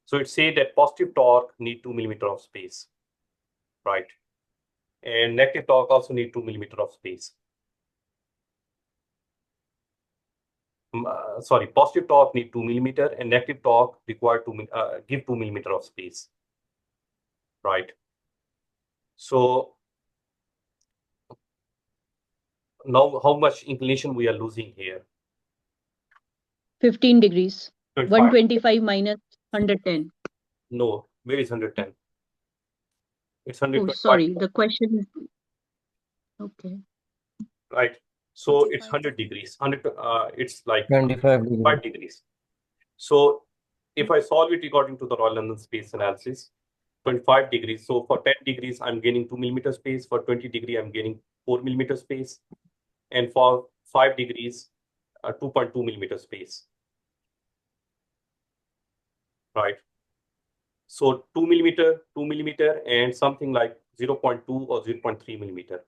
So it says that positive torque need 2 millimeter of space, right? And negative torque also need 2 millimeter of space. Sorry, positive torque need 2 millimeter and negative torque required to give 2 millimeter of space, right? So now how much inclination we are losing here? 15 degrees. 25. 125 minus 110. No, where is 110? It's 125. Oh, sorry, the question is okay. Right. So it's 100 degrees. It's like 25 5 degrees. So if I solve it according to the Royal London space analysis, 25 degrees. So for 10 degrees, I'm gaining 2 millimeter space. For 20 degree, I'm gaining 4 millimeter space. And for 5 degrees, 2.2 millimeter space. Right. So 2 millimeter, and something like 0.2 or 0.3 millimeter.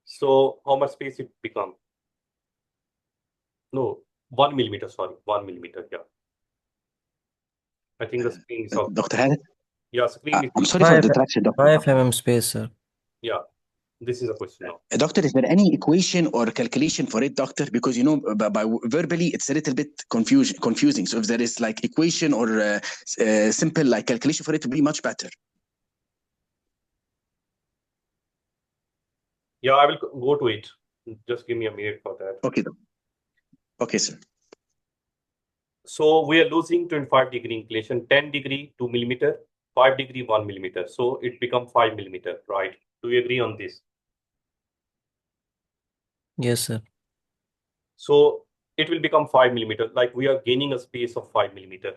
So how much space it become? No, 1 millimeter, sorry, 1 millimeter, yeah. I think the screen is off. Dr. Harris, Yeah, screen is. I'm sorry for the interruption, Doctor. 5 mm space, sir. Yeah, this is a question now. Doctor, is there any equation or calculation for it, Doctor? Because, you know, by verbally, it's a little bit confusing. So if there is like equation or simple like calculation for it, to be much better. Yeah, I will go to it. Just give me a minute for that. Okay, okay, sir. So we are losing 25 degree inclination, 10 degree 2 millimeter, 5 degree 1 millimeter. So it becomes 5 millimeter, right? Do you agree on this? Yes, sir. So it will become 5 millimeter, like we are gaining a space of 5 millimeter.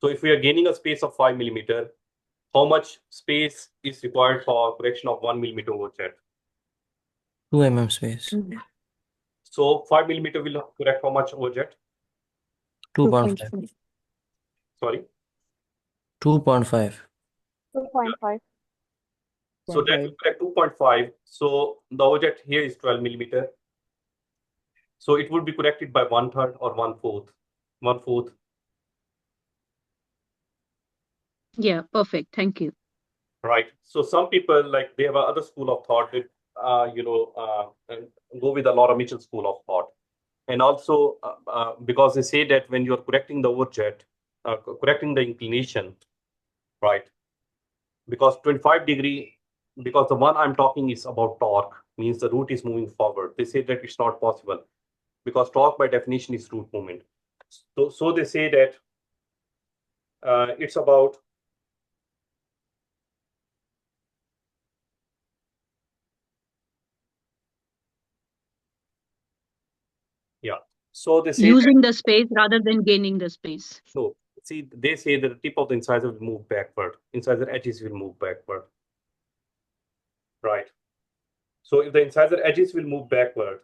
So if we are gaining a space of 5 millimeter, how much space is required for correction of 1 millimeter overjet? 2 mm space. So 5 millimeter will correct how much overjet? 2.5. Sorry? 2.5. 2.5. So that will correct 2.5. So the overjet here is 12 millimeter. So it would be corrected by 1/3 or 1/4. 1/4. Yeah, perfect. Thank you. Right. So some people, like, they have another school of thought that, go with the Laura Mitchell school of thought. And also, because they say that when you're correcting the overjet, correcting the inclination, right? Because 25 degree, because the one I'm talking is about torque, means the root is moving forward. They say that it's not possible because torque by definition is root movement. So they say that it's about So they say using the space rather than gaining the space. So see, they say that the tip of the incisor will move backward. Incisor edges will move backward. Right. So if the incisor edges will move backward,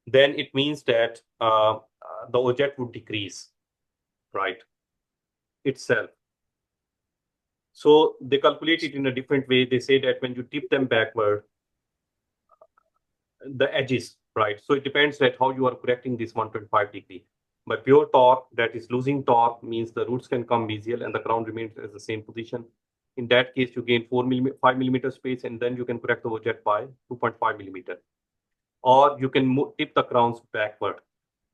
then it means that the overjet would decrease, right, itself. So they calculate it in a different way. They say that when you tip them backward, the edges, right? So it depends that how you are correcting this 125 degree. By pure torque, that is losing torque, means the roots can come mesial and the crown remains as the same position. In that case, you gain 5 millimeter space, and then you can correct the overjet by 2.5 millimeter. Or you can tip the crowns backward.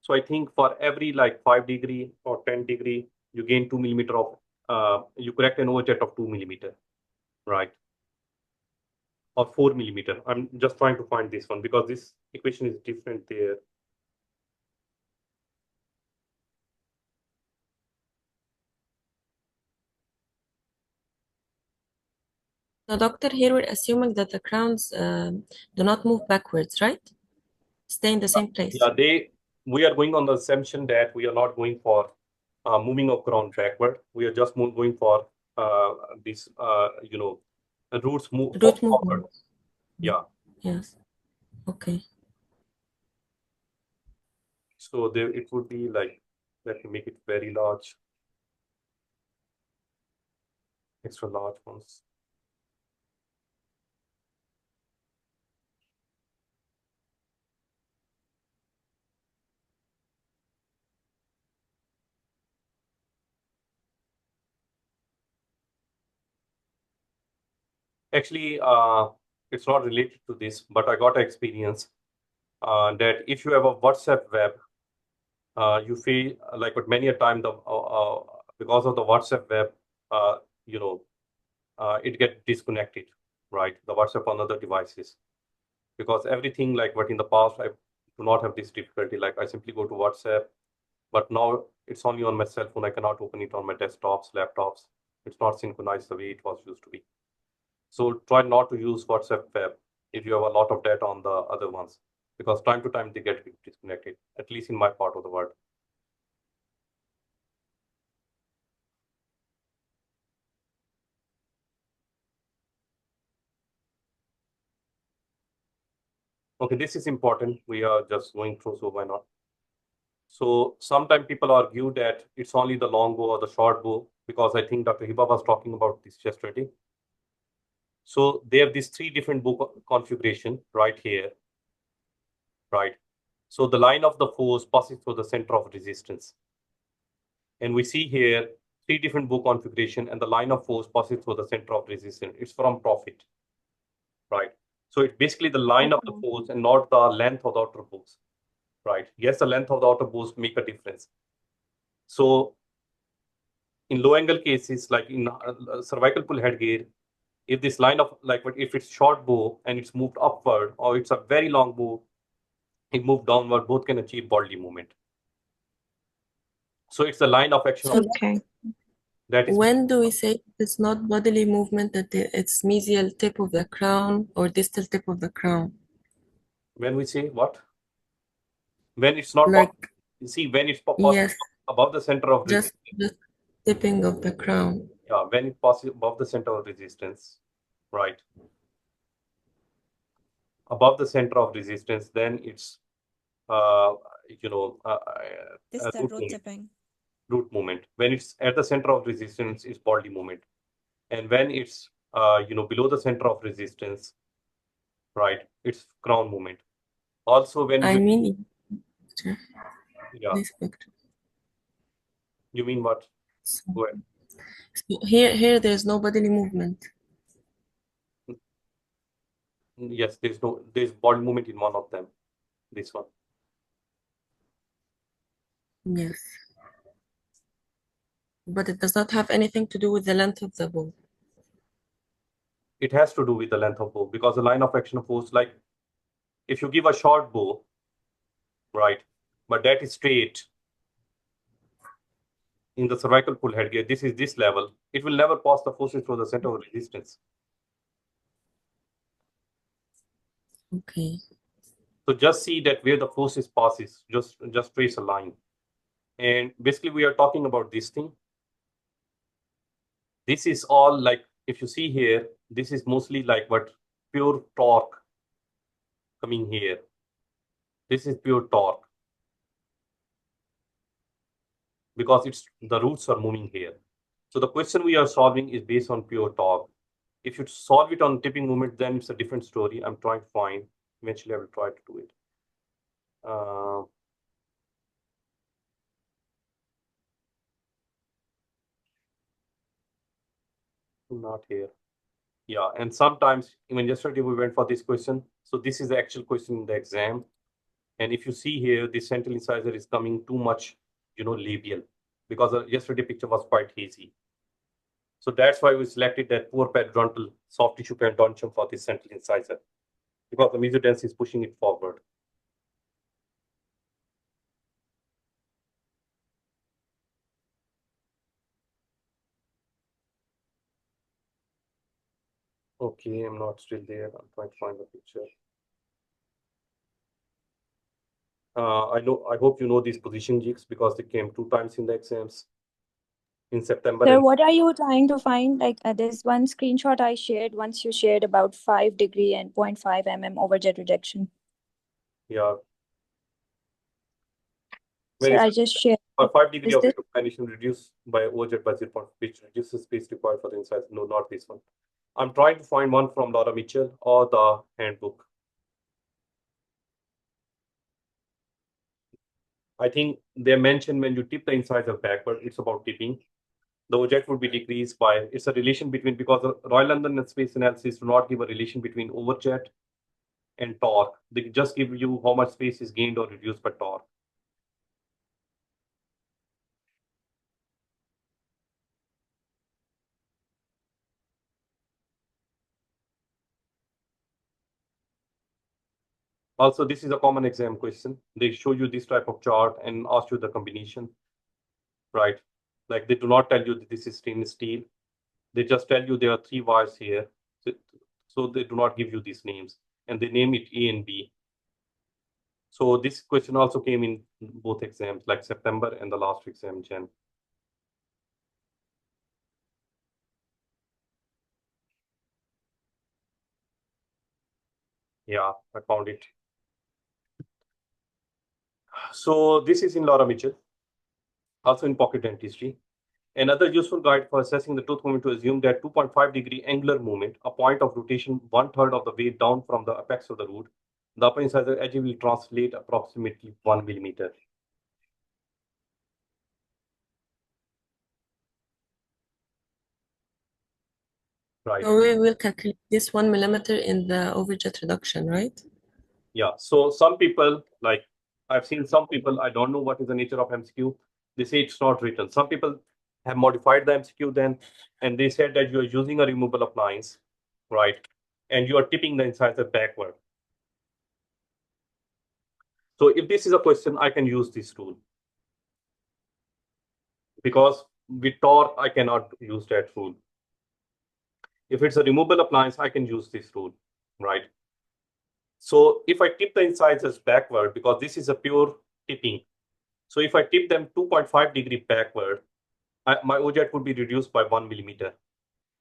So I think for every like 5 degree or 10 degree, you gain 2 millimeter of, you correct an overjet of 2 millimeter, right? Or 4 millimeter. I'm just trying to find this one because this equation is different there. So, doctor, here we're assuming that the crowns do not move backwards, right? Stay in the same place. Yeah, we are going on the assumption that we are not going for moving of crown backward. We are just going for this, roots move forward. Yeah. Yes. Okay. So there, it would be like, let me make it very large. Extra large ones. Actually, it's not related to this, but I got experience that if you have a WhatsApp web, you feel like, but many a time because of the WhatsApp web, it gets disconnected, right? The WhatsApp on other devices, because everything like what in the past I do not have this difficulty. Like I simply go to WhatsApp, but now it's only on my cell phone. I cannot open it on my desktops, laptops. It's not synchronized the way it was used to be. So try not to use WhatsApp web if you have a lot of data on the other ones, because time to time they get disconnected, at least in my part of the world. Okay, this is important. We are just going through, so why not? So sometimes people argue that it's only the long bow or the short bow, because I think Dr. Hiba was talking about this yesterday. So they have these 3 different bow configuration right here, right? So the line of the force passes through the center of resistance. And we see here 3 different bow configuration, and the line of force passes through the center of resistance. It's from profit, right? So it's basically the line of the force and not the length of the outer bows, right? Yes, the length of the outer bows make a difference. So in low angle cases, like in cervical pull headgear, if this line of, like, if it's short bow and it's moved upward, or it's a very long bow, it moved downward, both can achieve bodily movement. So it's the line of action of that is. When do we say it's not bodily movement, that it's mesial tip of the crown or distal tip of the crown? When we say what? When it's not, like, you see, when it's yes, above the center of just resistance. tipping of the crown. Yeah, when it passes above the center of resistance, right? Above the center of resistance, then it's root movement. When it's at the center of resistance, it's bodily movement. And when it's below the center of resistance, right, it's crown movement. Also, when yeah, you mean what? Go ahead. So here there's no bodily movement. Yes, there's body movement in one of them. This one. Yes. But it does not have anything to do with the length of the bow. It has to do with the length of bow, because the line of action of force, like if you give a short bow, right, but that is straight in the cervical pull headgear, this is this level, it will never pass the forces through the center of resistance. Okay. So just see that where the forces passes, just trace a line. And basically we are talking about this thing. This is all, like, if you see here, this is mostly like what pure torque coming here. This is pure torque, because it's the roots are moving here. So the question we are solving is based on pure torque. If you solve it on tipping movement, then it's a different story. I'm trying to find. Eventually, I will try to do it. Not here. Yeah, and sometimes, even yesterday we went for this question. So this is the actual question in the exam. And if you see here, the central incisor is coming too much, labial, because yesterday picture was quite hazy. So that's why we selected that poor periodontal soft tissue periodontium for this central incisor, because the mesodense is pushing it forward. Okay, I'm not still there. I'm trying to find the picture. I hope you know these position jigs, because they came 2 times in the exams in September. Sir, what are you trying to find? Like there's one screenshot I shared once you shared about 5 degree and 0.5 mm overjet rejection. Yeah. Sir, I just shared. For 5 degree of condition reduced by overjet by 0.5, which reduces space required for the incisor. No, not this one. I'm trying to find one from Laura Mitchell or the handbook. I think they mentioned when you tip the incisor backward, it's about tipping. The overjet would be decreased by, it's a relation between, because the Royal London and space analysis do not give a relation between overjet and torque. They just give you how much space is gained or reduced by torque. Also, this is a common exam question. They show you this type of chart and ask you the combination, right? Like they do not tell you that this is stainless steel. They just tell you there are 3 wires here. So they do not give you these names. and they name it A and B. So this question also came in both exams, like September and the last exam, Jan. Yeah, I found it. So this is in Laura Mitchell, also in pocket dentistry. Another useful guide for assessing the tooth movement to assume that 2.5 degree angular movement, a point of rotation 1/3 of the way down from the apex of the root, the upper incisor edge will translate approximately 1 millimeter. Right. So we will calculate this 1 millimeter in the overjet reduction, right? Yeah. So some people, like I've seen some people, I don't know what is the nature of MCQ. They say it's not written. Some people have modified the MCQ then, and they said that you are using a removable appliance, right? And you are tipping the incisor backward. So if this is a question, I can use this rule. Because with torque, I cannot use that rule. If it's a removable appliance, I can use this rule, right? So if I tip the incisors backward, because this is a pure tipping. So if I tip them 2.5 degree backward, my OJET would be reduced by 1 millimeter.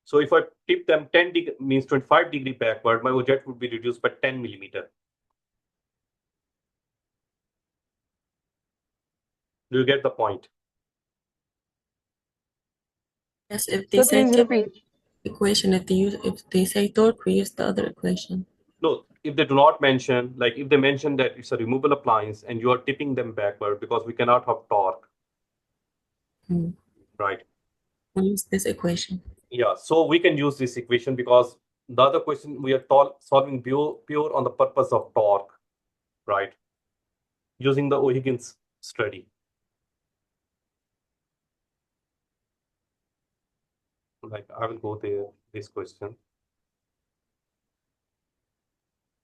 So if I tip them 10 degree, means 25 degree backward, my OJET would be reduced by 10 millimeter. Do you get the point? Yes, if they So say please tip repeat. equation, if they say torque, we use the other equation. No, if they do not mention, like if they mention that it's a removable appliance and you are tipping them backward because we cannot have torque, right? We use this equation. Yeah, so we can use this equation because the other question we are solving pure on the purpose of torque, right? Using the O'Higgins study. Like I will go there, this question.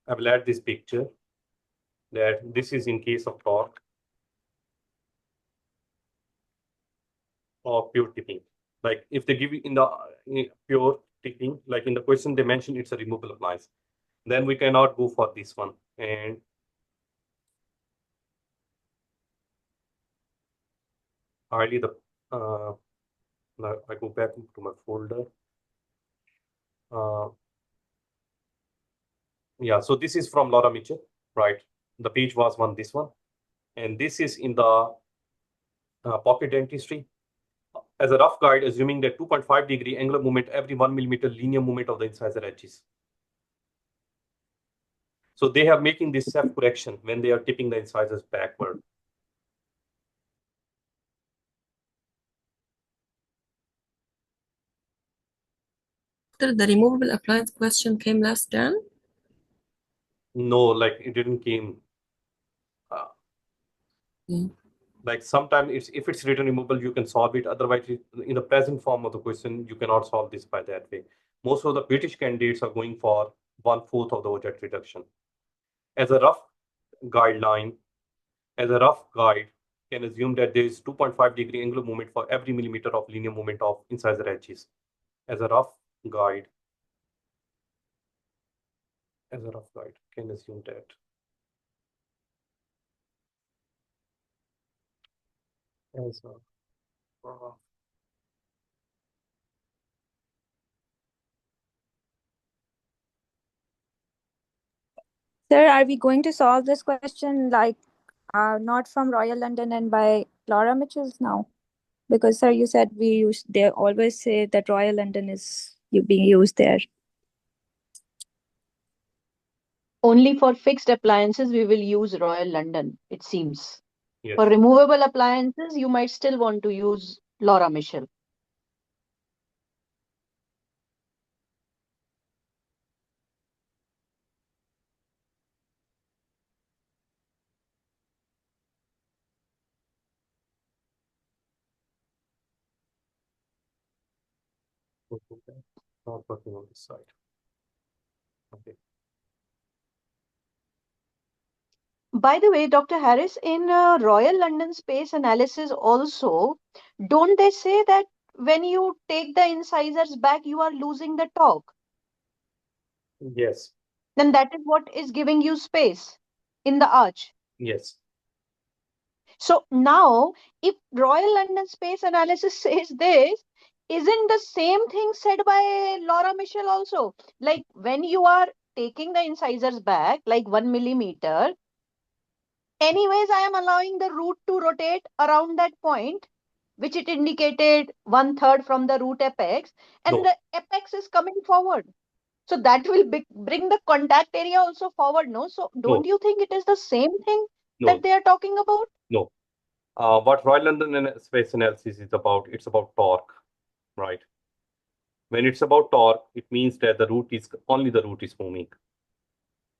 I will add this picture that this is in case of torque or pure tipping. Like if they give you in the pure tipping, like in the question they mentioned it's a removable appliance, then we cannot go for this one. And hardly the I go back to my folder. Yeah, so this is from Laura Mitchell, right? The page was this one, and this is in the pocket dentistry. As a rough guide, assuming that 2.5 degree angular movement every 1 millimeter linear movement of the incisor edges. So they are making this self-correction when they are tipping the incisors backward. After the removable appliance question came last term? No, like it didn't came. Like sometimes if it's written removable, you can solve it. Otherwise, in the present form of the question, you cannot solve this by that way. Most of the British candidates are going for 1/4 of the OJET reduction. As a rough guideline, as a rough guide, can assume that there is 2.5 degree angular movement for every millimeter of linear movement of incisor edges. As a rough guide, can assume that. As a rough. Sir, are we going to solve this question like not from Royal London and by Laura Mitchell's now? Because sir, you said they always say that Royal London is being used there. Only for fixed appliances, we will use Royal London, it seems. Yes. For removable appliances, you might still want to use Laura Mitchell. Not working on this side. Okay. By the way, Dr. Harris, in Royal London space analysis also, don't they say that when you take the incisors back, you are losing the torque? Yes. then that is what is giving you space in the arch. Yes. So now, if Royal London space analysis says this, isn't the same thing said by Laura Michel also? Like when you are taking the incisors back, like 1 millimeter, anyways, I am allowing the root to rotate around that point, which it indicated 1/3 from the root apex, and No. the apex is coming forward. So that will bring the contact area also forward, no? So don't you think it is the same thing No. that they are talking about? No. What Royal London space analysis is about, it's about torque, right? When it's about torque, it means that only the root is moving.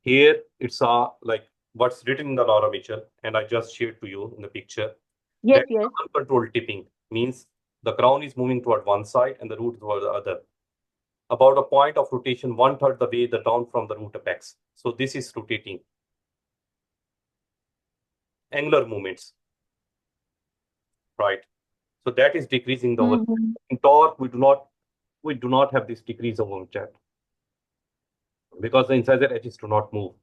Here, it's like what's written in the Laura Mitchell, and I just shared to you in the picture. Yes, that yes. uncontrolled tipping means the crown is moving toward one side and the root toward the other. About a point of rotation, 1/3 the way down from the root apex. So this is rotating. Angular movements, right? So that is decreasing the overjet. In torque, we do not have this decrease of overjet because the incisor edges do not move.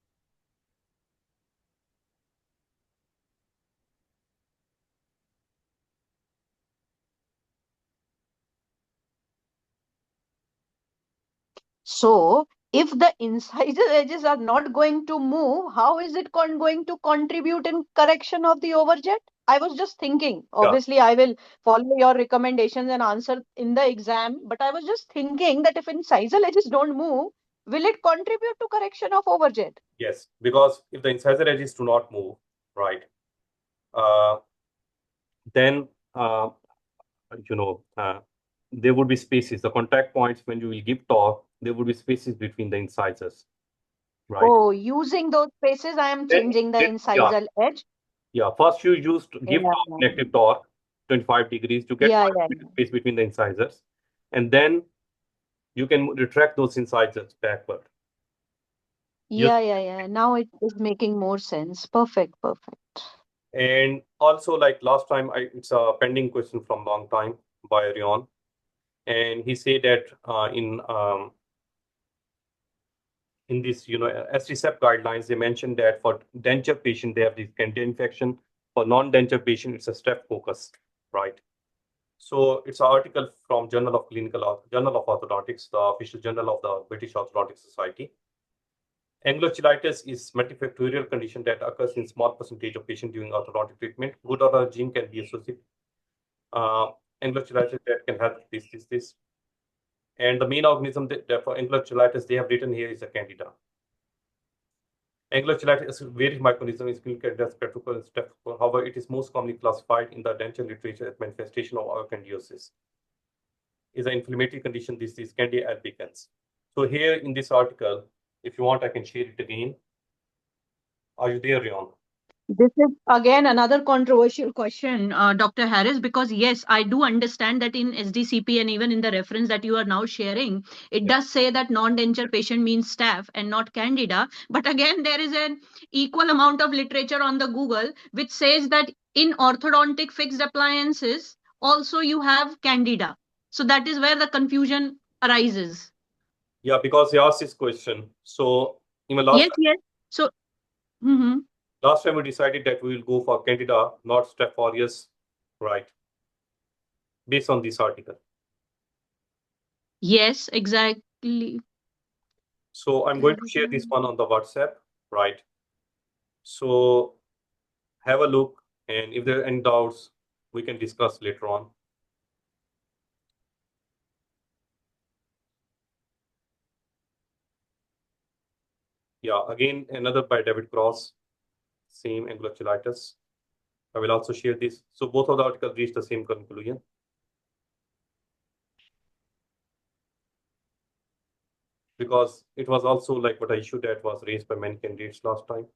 So if the incisor edges are not going to move, how is it going to contribute in correction of the overjet? I was just thinking, obviously I will follow your recommendations and answer in the exam, but I was just thinking that if incisor edges don't move, will it contribute to correction of overjet? Yes, because if the incisor edges do not move, right, then there would be spaces. The contact points when you will give torque, there would be spaces between the incisors, right? Oh, using those spaces, I am changing the incisal edge. Yeah, first you used to give negative torque, 25 degrees to get space between the incisors, and then you can retract those incisors backward. Yeah. Now it is making more sense. Perfect. And also, like last time, it's a pending question from long time by Rion, and he said that in this, STCEP guidelines, they mentioned that for denture patient, they have this candy infection. For non-denture patient, it's a streptococcus, right? So it's an article from Journal of Orthodontics, the official journal of the British Orthodontic Society. Angular cheilitis is multifactorial condition that occurs in small percentage of patients during orthodontic treatment. Good oral gene can be associated. Angular cheilitis that can help this. And the main organism that for angular cheilitis they have written here is a candida. Angular cheilitis is a very microorganism is clinical as streptococcus. However, it is most commonly classified in the dental literature as manifestation of candiosis. Is an inflammatory condition. This is Candida albicans. So here in this article, if you want, I can share it again. Are you there, Rion? This is again another controversial question, Dr. Harris, because yes, I do understand that in SDCP and even in the reference that you are now sharing, it does say that non-denture patient means staph and not candida. But again, there is an equal amount of literature on the Google which says that in orthodontic fixed appliances, also you have candida. So that is where the confusion arises. Yeah, because he asked this question. So even last yes. So last time we decided that we will go for candida, not Staph aureus, right? Based on this article. Yes, exactly. So I'm going to share this one on the WhatsApp, right? So have a look, and if there are any doubts, we can discuss later on. Yeah, again, another by David Cross, same angular cheilitis. I will also share this. So both of the articles reach the same conclusion. Because it was also like what I issue that was raised by many candidates last time.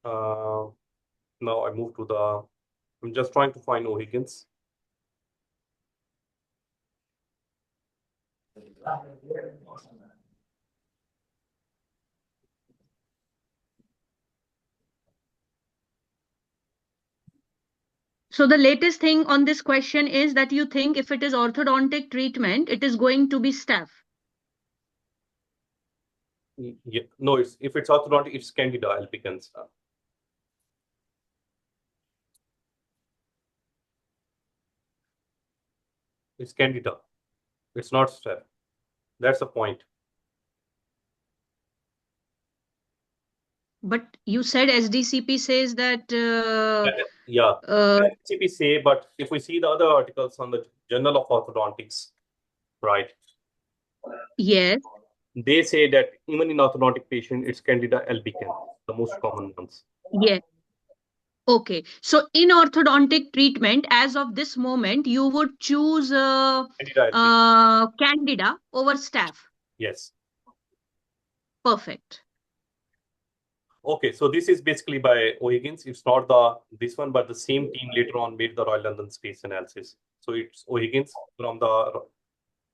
Now I move to I'm just trying to find O'Higgins. So the latest thing on this question is that you think if it is orthodontic treatment, it is going to be staph. Yeah, no, if it's orthodontic, it's Candida albicans. It's Candida. It's not strep. That's the point. But you said SDCP says that Yeah, SDCP say, but if we see the other articles on the Journal of Orthodontics, right? Yes. They say that even in orthodontic patient, it's Candida albicans, the most common ones. Yeah. Okay. So in orthodontic treatment, as of this moment, you would choose Candida albicans. Candida over staph. Yes. Perfect. Okay, so this is basically by O'Higgins. It's not this one, but the same team later on made the Royal London space analysis. So it's O'Higgins from the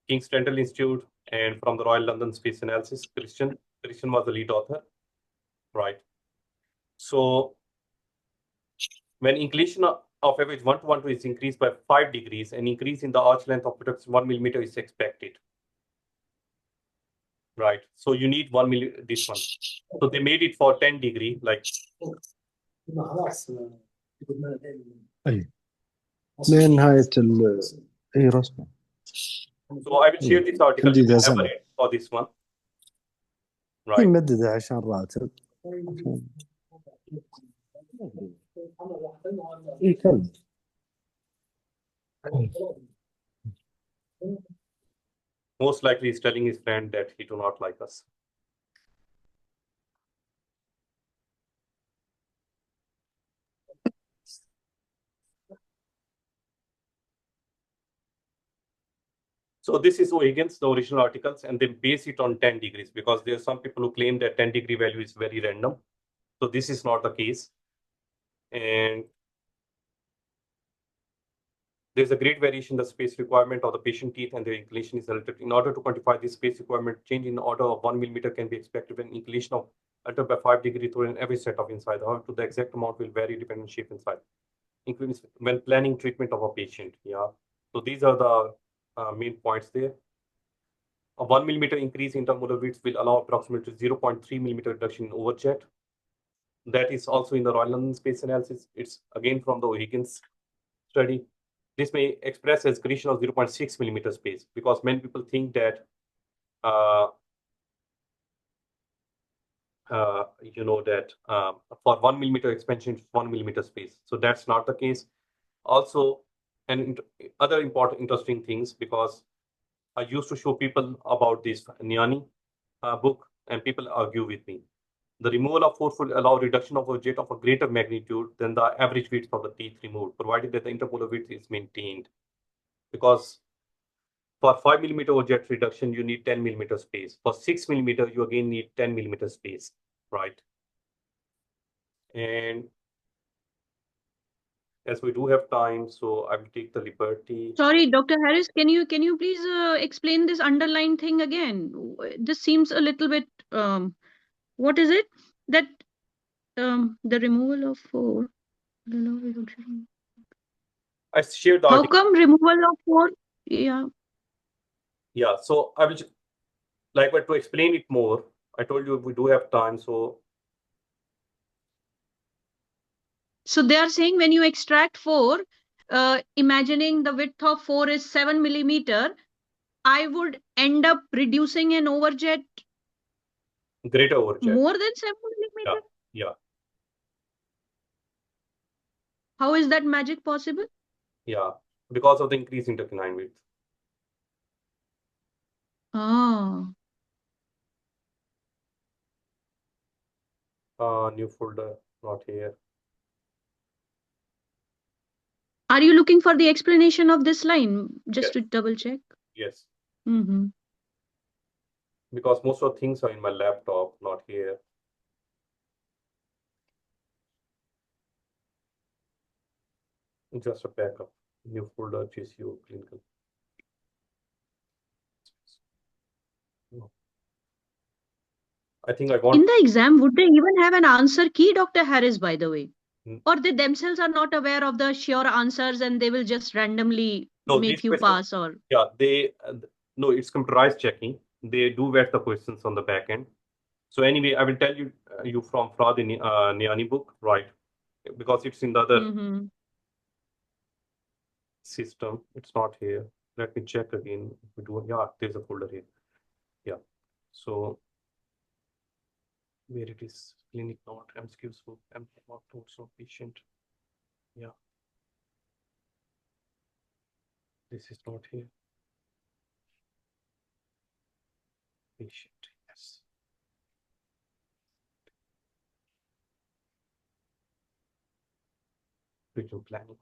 King's Dental Institute and from the Royal London space analysis. Christian was the lead author, right? So when inclination of average 1 to 1 to is increased by 5 degrees, an increase in the arch length of production 1 millimeter is expected. Right. So you need 1 millimeter, this one. So they made it for 10 degree, like. لنهاية أي رسمة. So I will share this article for this one. Right. يمددها عشان راتب. Most likely he's telling his friend that he do not like us. So this is O'Higgins, the original articles, and they base it on 10 degrees because there are some people who claim that 10 degree value is very random. So this is not the case. And there's a great variation in the space requirement of the patient teeth and their inclination is altered. In order to quantify this space requirement, change in order of 1 millimeter can be expected when inclination of altered by 5 degrees through an every set of inside. However, the exact amount will vary depending on shape inside. Including when planning treatment of a patient. Yeah. So these are the main points there. A 1 millimeter increase in intermolar width will allow approximately 0.3 millimeter reduction in overjet. That is also in the Royal London space analysis. It's again from the O'Higgins study. This may express as accretion of 0.6 millimeter space because many people think that for 1 millimeter expansion, 1 millimeter space. So that's not the case. Also, and other important interesting things, because I used to show people about this Niani book and people argue with me. The removal of force will allow reduction of a jet of a greater magnitude than the average width of the teeth removed, provided that the intermolar width is maintained. Because for 5 millimeter jet reduction, you need 10 millimeter space. For 6 millimeter, you again need 10 millimeter space, right? And as we do have time, so I will take the liberty. Sorry, Dr. Harris, can you please explain this underlying thing again? This seems a little bit, what is it? That the removal of four. I shared the How article. come removal of four? Yeah. Yeah, so I will but to explain it more, I told you we do have time, so. So they are saying when you extract four, imagining the width of four is 7 millimeter, I would end up reducing an overjet. Greater overjet. More than 7 millimeter? Yeah. How is that magic possible? Yeah, because of the increase in the canine width. Oh. New folder, not here. Are you looking for the explanation of this line? Just to double check? Yes. Mm-hmm. Because most of the things are in my laptop, not here. Just a backup. New folder, GCU, clinical. I think I want. In the exam, would they even have an answer key, Dr. Harris, by the way? Or they themselves are not aware of the sure answers and they will just randomly make you pass? Or yeah, they no, it's computerized checking. They do vet the questions on the back end. So anyway, I will tell you from Fra the Niani book, right? Because it's in the other Mm-hmm. system. It's not here. Let me check again. Yeah, there's a folder here. Yeah. So where it is, clinic note, MCQs book, mark notes of patient. Yeah. This is not here. Patient, yes. Visual planning.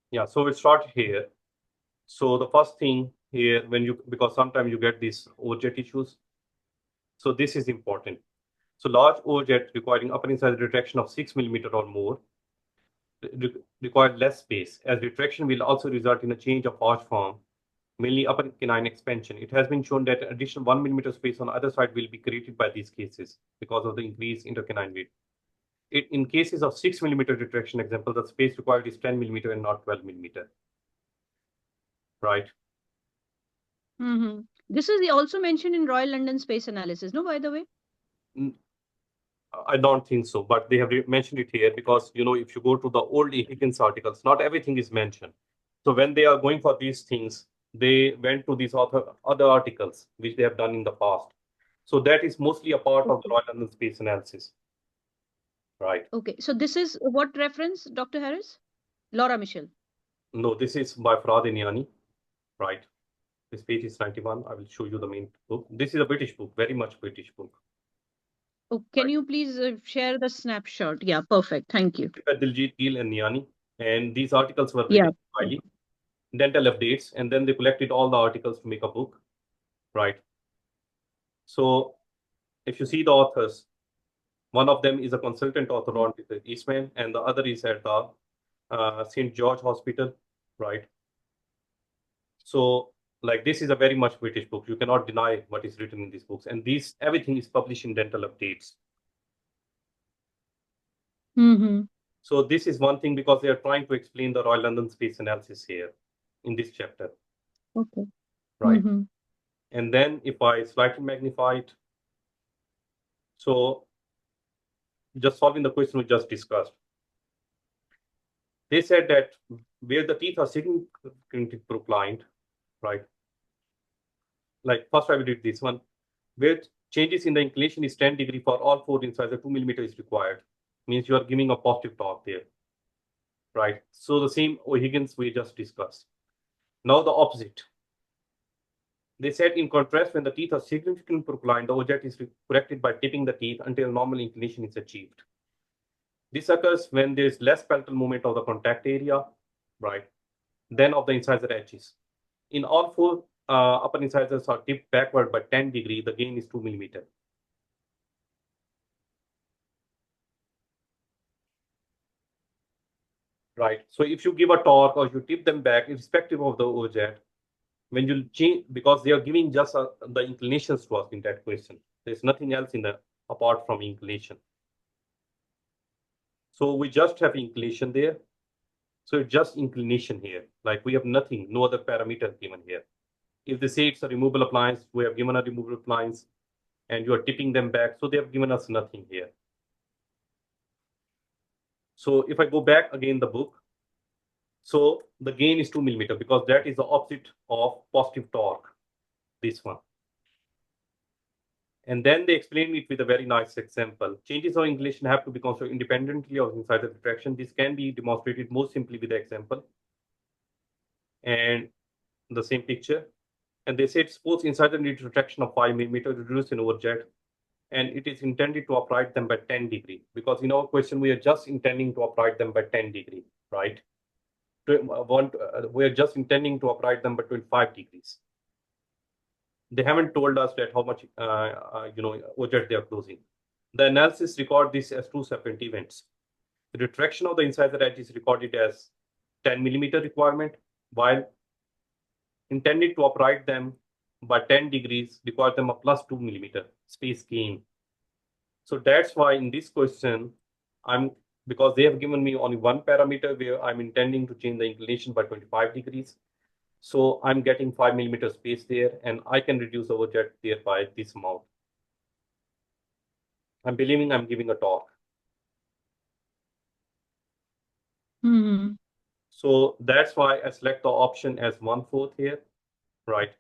Yeah, so we'll start here. So the first thing here, because sometimes you get these OJet issues. So this is important. So large OJet requiring upper incisor retraction of 6 mm or more require less space, as retraction will also result in a change of arch form, mainly upper canine expansion. It has been shown that additional 1 mm space on either side will be created by these cases because of the increased intercanine weight. In cases of 6 mm retraction example, the space required is 10 mm and not 12 mm. Right? Mm-hmm. This is also mentioned in Royal London space analysis, no, by the way? I don't think so, but they have mentioned it here because, if you go to the old Higgins articles, not everything is mentioned. So when they are going for these things, they went to these other articles, which they have done in the past. So that is mostly a part of the Royal London space analysis. Right. Okay, so this is what reference, Dr. Harris? Laura Michel. No, this is by Niani. Right. This page is 91. I will show you the main book. This is a British book, very much British book. Oh, can you please share the snapshot? Yeah, perfect. Thank you. Diljit Gill and Niani. And these articles were written highly. Dental updates, and then they collected all the articles to make a book. Right. So if you see the authors, one of them is a consultant orthodontist at Eastman, and the other is at the St. George Hospital. Right. So like this is a very much British book. You cannot deny what is written in these books. And everything is published in Dental Updates. Mm-hmm. So this is one thing because they are trying to explain the Royal London space analysis here in this chapter. Okay. Right. Mm-hmm. And then if I slightly magnify it, so just solving the question we just discussed. They said that where the teeth are significantly proclined, right? Like first I will read this one. Where changes in the inclination is 10 degree for all 4 incisors, 2 mm is required. Means you are giving a positive torque there. Right. So the same O'Higgins we just discussed. Now the opposite. They said in contrast, when the teeth are significantly proclined, the OJet is corrected by tipping the teeth until normal inclination is achieved. This occurs when there is less palatal movement of the contact area, right, than of the incisor edges. In all 4 upper incisors are tipped backward by 10 degree, the gain is 2 mm. Right. So if you give a torque or you tip them back, irrespective of the OJet, when you change, because they are giving just the inclinations to us in that question. There's nothing else in the apart from inclination. So we just have inclination there. So it's just inclination here. Like we have nothing, no other parameter given here. If they say it's a removable appliance, we have given a removable appliance and you are tipping them back. So they have given us nothing here. So if I go back again the book, so the gain is 2 mm because that is the opposite of positive torque, this one. And then they explain it with a very nice example. Changes of inclination have to be considered independently of incisor retraction. This can be demonstrated most simply with the example. And the same picture. And they said suppose incisor needs retraction of 5 mm reduced in OJet, and it is intended to upright them by 10 degree. Because in our question, we are just intending to upright them by 10 degree, right? We are just intending to upright them by 25 degrees. They haven't told us that how much OJET they are closing. The analysis record this as two separate events. The retraction of the incisor edge is recorded as 10 millimeter requirement, while intended to upright them by 10 degrees require them a plus 2 millimeter space gain. So that's why in this question, because they have given me only one parameter where I'm intending to change the inclination by 25 degrees. So I'm getting 5 millimeter space there, and I can reduce overjet there by this amount. I'm believing I'm giving a talk. Hmm. So that's why I select the option as 1/4 here, right?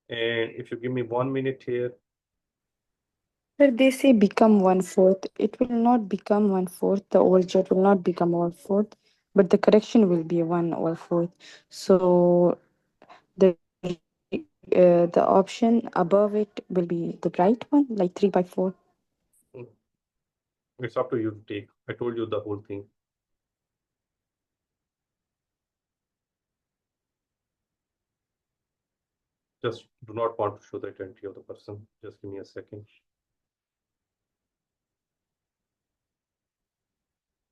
And if you give me 1 minute here, Sir, they say become 1/4. It will not become 1/4. The old jet will not become 1/4, but the correction will be 1/4. So the the option above it will be the right one, like 3/4. it's up to you to take. I told you the whole thing. Just do not want to show the identity of the person. Just give me a second.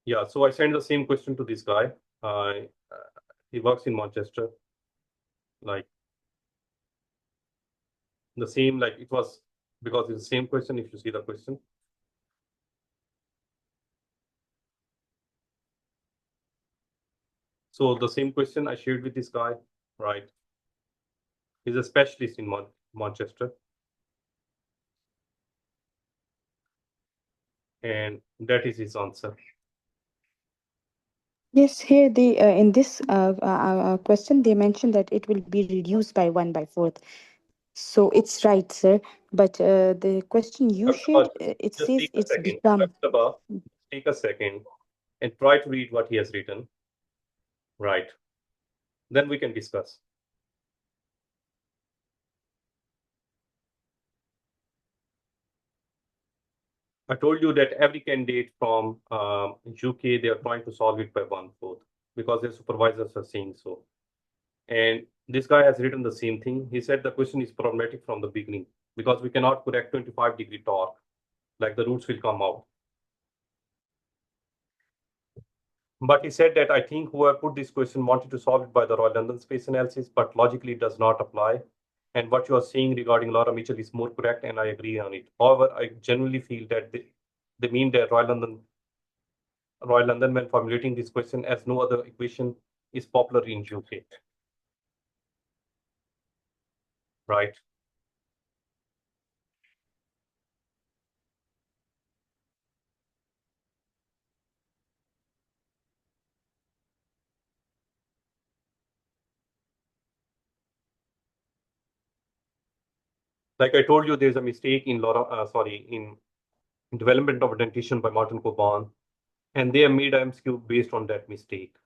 Yeah, so I sent the same question to this guy. He works in Manchester. Like the same, like it was because it's the same question. If you see the question, so the same question I shared with this guy, right? He's a specialist in Manchester, and that is his answer. Yes, here they in this question they mentioned that it will be reduced by 1/4. So it's right, sir. But the question you shared, it Just says take a it's second. become. Take a second and try to read what he has written. Right. Then we can discuss. I told you that every candidate from UK, they are trying to solve it by 1/4 because their supervisors are saying so. And this guy has written the same thing. He said the question is problematic from the beginning because we cannot correct 25-degree torque, like the roots will come out. But he said that I think whoever put this question wanted to solve it by the Royal London space analysis, but logically it does not apply. And what you are saying regarding Laura Mitchell is more correct, and I agree on it. However, I genuinely feel that they mean that Royal London, when formulating this question, as no other equation is popular in UK. Right. Like I told you, there's a mistake in in development of a dentition by Martin Coban, and they have made MSQ based on that mistake.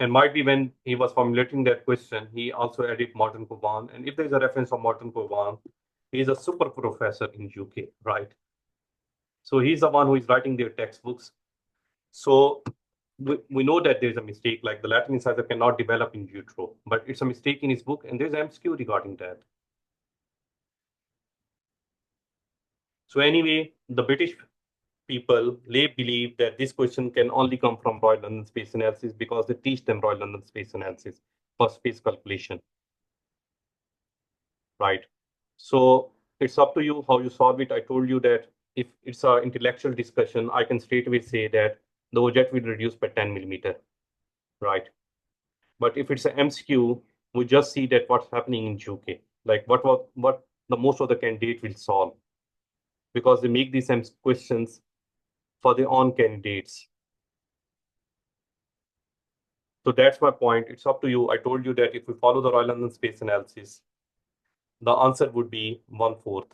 And might be when he was formulating that question, he also added Martin Coban. And if there's a reference of Martin Coban, he's a super professor in UK, right? So he's the one who is writing their textbooks. So we know that there's a mistake, like the Latin incisor cannot develop in utero, but it's a mistake in his book, and there's MSQ regarding that. So anyway, the British people, they believe that this question can only come from Royal London space analysis because they teach them Royal London space analysis for space calculation, right? So it's up to you how you solve it. I told you that if it's an intellectual discussion, I can straight away say that the OJET will reduce by 10 millimeter, right? But if it's an MSQ, we just see that what's happening in UK, like what the most of the candidate will solve, because they make these questions for their own candidates. So that's my point. It's up to you. I told you that if we follow the Royal London space analysis, the answer would be 1/4.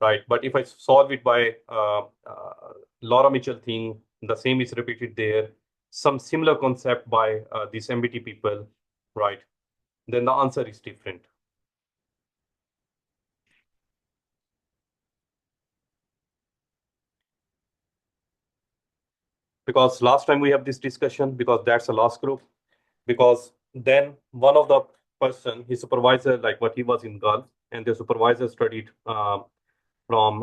Right. But if I solve it by Laura Mitchell thing, the same is repeated there. Some similar concept by these MBT people, right? Then the answer is different. because last time we have this discussion, because that's the last group, because then one of the person, his supervisor, like what he was in Gulf, and the supervisor studied from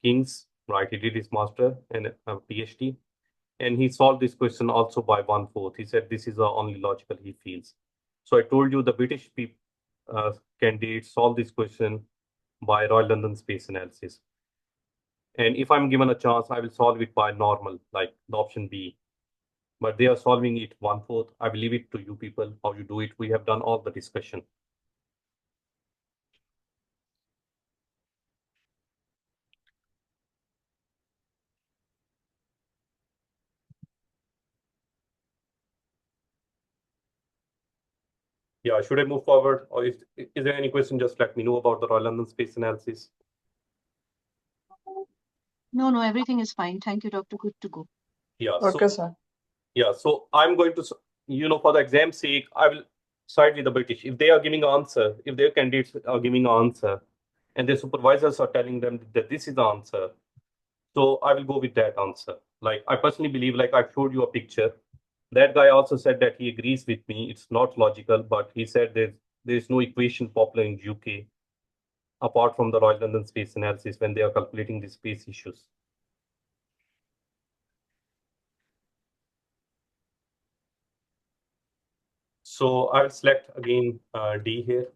King's, right? He did his master and PhD, and he solved this question also by 1/4. He said this is the only logical he feels. So I told you the British candidates solved this question by Royal London space analysis. And if I'm given a chance, I will solve it by normal, like the option B. But they are solving it 1/4. I will leave it to you people how you do it. We have done all the discussion. Yeah, should I move forward, or is there any question? Just let me know about the Royal London space analysis. No, everything is fine. Thank you, Doctor. Good to go. Yeah. Okay, sir. Yeah, so I'm going to, for the exam's sake, I will side with the British. If they are giving an answer, if their candidates are giving an answer, and their supervisors are telling them that this is the answer, so I will go with that answer. Like, I personally believe, like I showed you a picture. That guy also said that he agrees with me. It's not logical, but he said there's no equation popular in UK apart from the Royal London space analysis when they are calculating the space issues. So I will select again D here.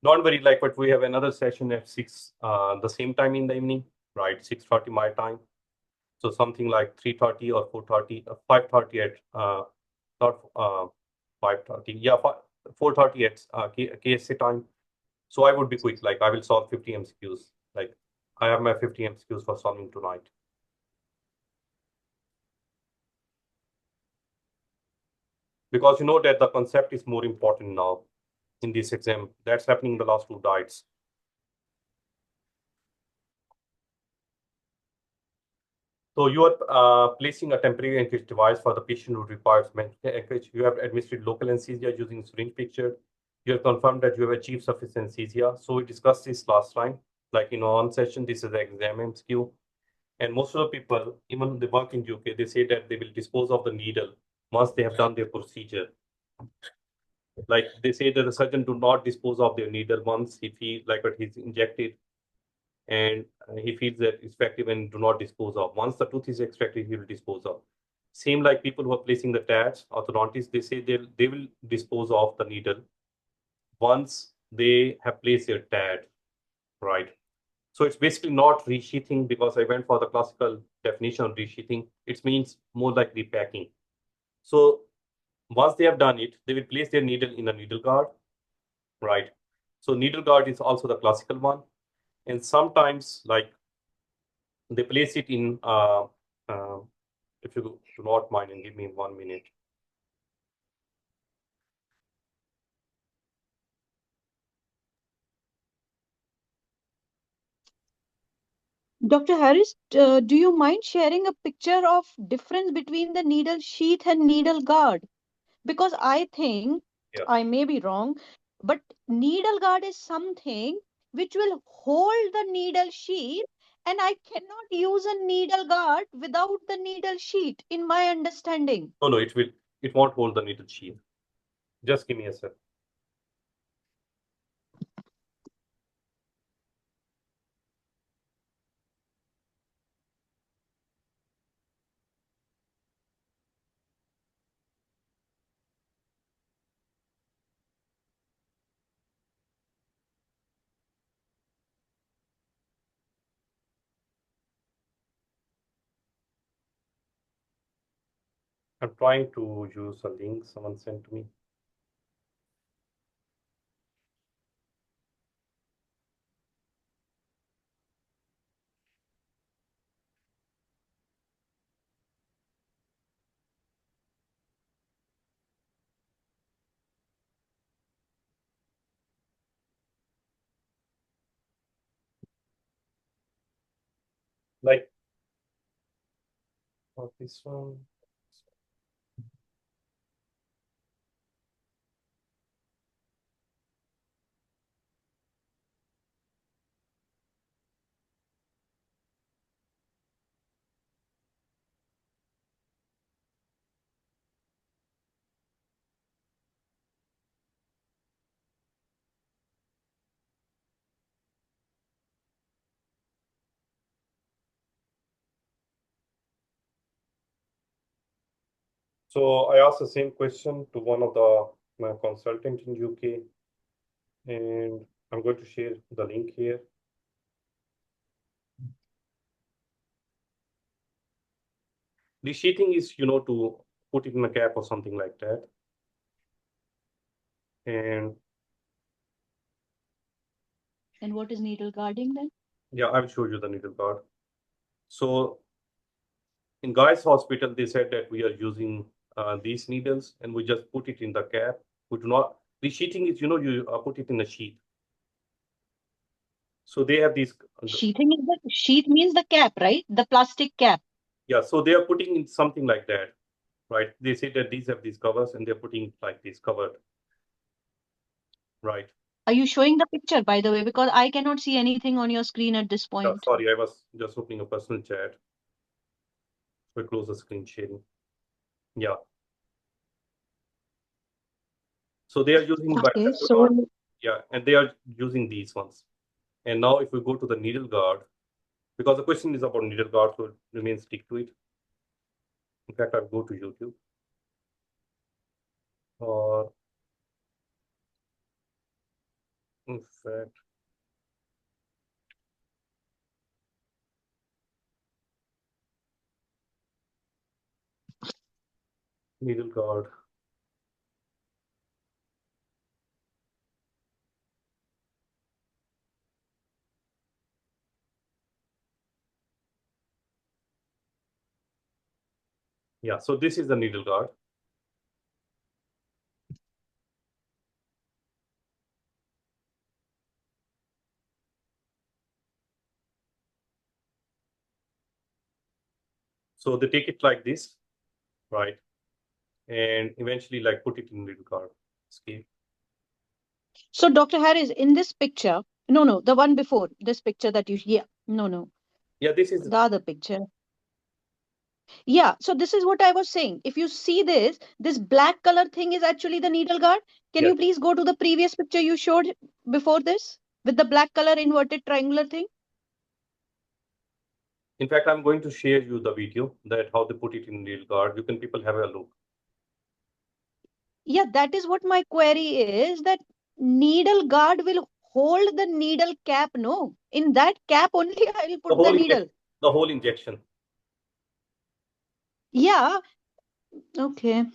Don't worry, like, but we have another session at 6, the same time in the evening, right? 6:30 my time. So something like 3:30 or 4:30, 5:30 at, not 5:30, yeah, 4:30 at KSA time. So I would be quick, like I will solve 50 MCQs. Like I have my 50 MCQs for solving tonight. Because you know that the concept is more important now in this exam. That's happening in the last 2 diets. So you are placing a temporary anchorage device for the patient who requires anchorage. You have administered local anesthesia using syringe picture. You have confirmed that you have achieved sufficient anesthesia. So we discussed this last time, like in one session, this is the exam MCQ. And most of the people, even they work in UK, they say that they will dispose of the needle once they have done their procedure. Like they say that the surgeon do not dispose of their needle once he feels like that he's injected and he feels that it's effective and do not dispose of. Once the tooth is extracted, he will dispose of. Same like people who are placing the tabs, orthodontists, they say they will dispose of the needle once they have placed their tab, right? So it's basically not resheathing, because I went for the classical definition of resheathing. It means more like repacking. So once they have done it, they will place their needle in a needle guard, right? So needle guard is also the classical one. And sometimes, like, they place it in, if you do not mind and give me 1 minute. Dr. Harris, do you mind sharing a picture of difference between the needle sheath and needle guard? Because I think, I may be wrong, but needle guard is something which will hold the needle sheath, and I cannot use a needle guard without the needle sheath, in my understanding. No, it won't hold the needle sheath. Just give me a sec. I'm trying to use a link someone sent to me. Like, what this one? So I asked the same question to one of my consultant in UK, and I'm going to share the link here. The sheathing is, to put it in a cap or something like that. And what is needle guarding then? yeah, I will show you the needle guard. So in Guy's hospital, they said that we are using these needles and we just put it in the cap. We do not, the sheathing is, you put it in a sheath. So they have these. Sheathing is the sheath means the cap, right? The plastic cap. Yeah, so they are putting in something like that, right? They say that these have these covers and they're putting like this covered, right? Are you showing the picture, by the way? Because I cannot see anything on your screen at this Yeah, point. sorry, I was just opening a personal chat. So I close the screen sharing. Yeah. So they are using Okay, so yeah, and they are using these ones. And now if we go to the needle guard, because the question is about needle guard, so remain stick to it. In fact, I'll go to YouTube. Or in fact, needle guard. Yeah, so this is the needle guard. So they take it like this, right? And eventually like put it in needle guard scale. So Dr. Harris, in this picture, no, the one before this picture that you, no. Yeah, this is the other picture. Yeah, so this is what I was saying. If you see this black color thing is actually the needle guard. Can Yes. you please go to the previous picture you showed before this with the black color inverted triangular thing? In fact, I'm going to share you the video that how they put it in needle guard. You can people have a look. Yeah, that is what my query is, that needle guard will hold the needle cap, no? In that cap only I will put the needle. The whole injection. Yeah, okay.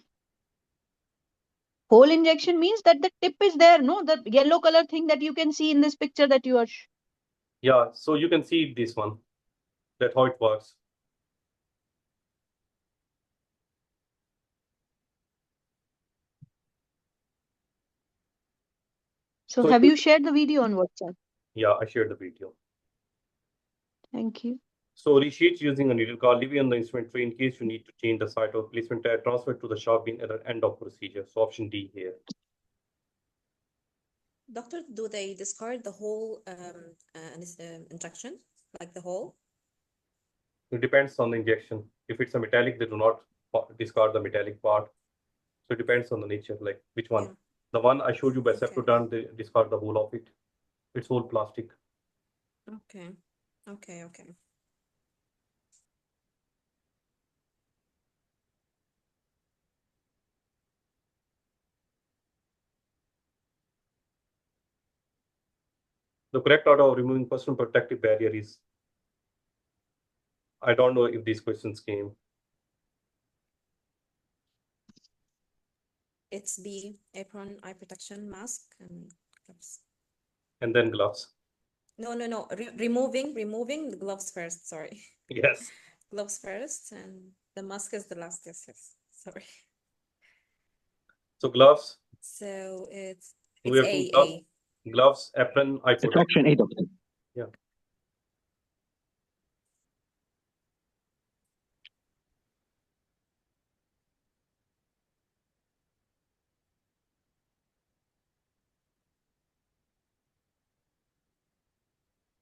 Hole injection means that the tip is there, no? The yellow color thing that you can see in this picture that you are. Yeah, so you can see this one, that how it works. So have you shared the video on WhatsApp? Yeah, I shared the video. Thank you. So resheet using a needle guard, leave it on the instrument tray in case you need to change the site of placement tag, transfer it to the sharp bin at the end of procedure. So option D here. Doctor, do they discard the whole injection, like the whole? It depends on the injection. If it's a metallic, they do not discard the metallic part. So it depends on the nature, like which one. Yeah. The one I showed you by Septodon, they discard the whole of it. It's all plastic. Okay. The correct order of removing personal protective barrier is, I don't know if these questions came. It's B, apron, eye protection, mask, and gloves. And then gloves. No. Removing the gloves first, sorry. Yes. Gloves first, and the mask is the last, yes. Sorry. So gloves. So it's A. Gloves, apron, eye protection. Retraction A, doctor. Yeah.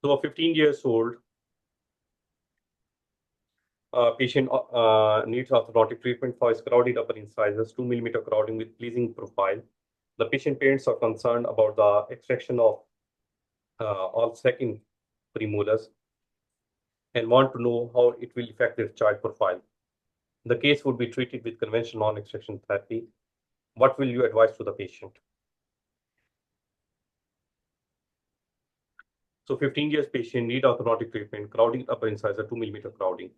So a 15 years old patient needs orthodontic treatment for his crowded upper incisors, 2 mm crowding with pleasing profile. The patient parents are concerned about the extraction of all second premolars and want to know how it will affect their child profile. The case would be treated with conventional non-extraction therapy. What will you advise to the patient? So 15 years patient need orthodontic treatment, crowding upper incisor, 2 mm crowding.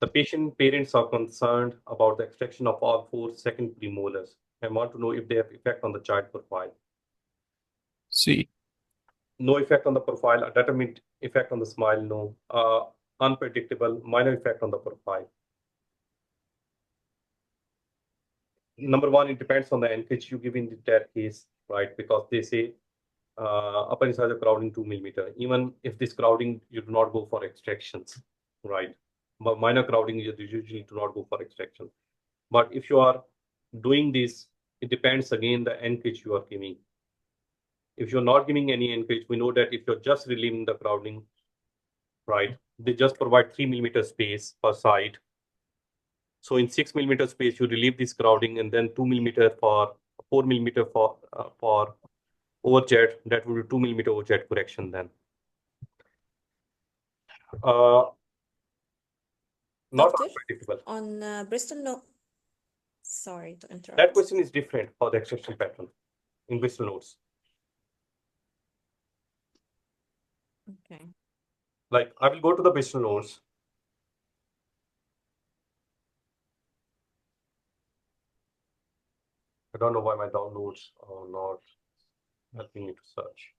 The patient parents are concerned about the extraction of all 4 second premolars and want to know if they have effect on the child profile. C. No effect on the profile, a determined effect on the smile, no. Unpredictable, minor effect on the profile. Number one, it depends on the Anchorage you give in that case, right? Because they say upper incisor crowding 2 mm. Even if this crowding, you do not go for extractions, right? But minor crowding, you usually do not go for extraction. But if you are doing this, it depends again the Anchorage you are giving. If you're not giving any Anchorage, we know that if you're just relieving the crowding, right, they just provide 3 mm space per side. So in 6 mm space, you relieve this crowding, and then 2 mm for 4 mm for overjet. That will be 2 mm overjet correction then. Not Doctor, unpredictable. on Bristol, no. Sorry to interrupt. That question is different for the extraction pattern in Bristol nodes. Okay. Like I will go to the Bristol nodes. I don't know why my downloads are not helping me to search.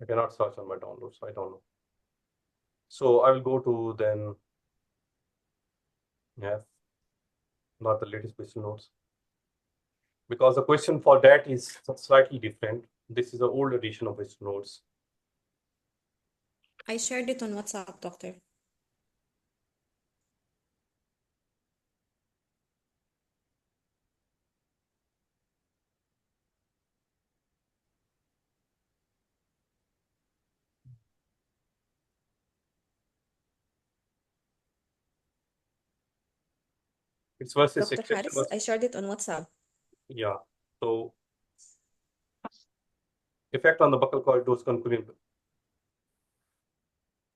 I cannot search on my downloads. I don't know. So I will go to then, yeah, not the latest Bristol nodes. Because the question for that is slightly different. This is an old edition of Bristol nodes. I shared it on WhatsApp, doctor. It's versus Dr. extraction. Harris, I shared it on WhatsApp. Yeah. So effect on the buccal corridors concurrent.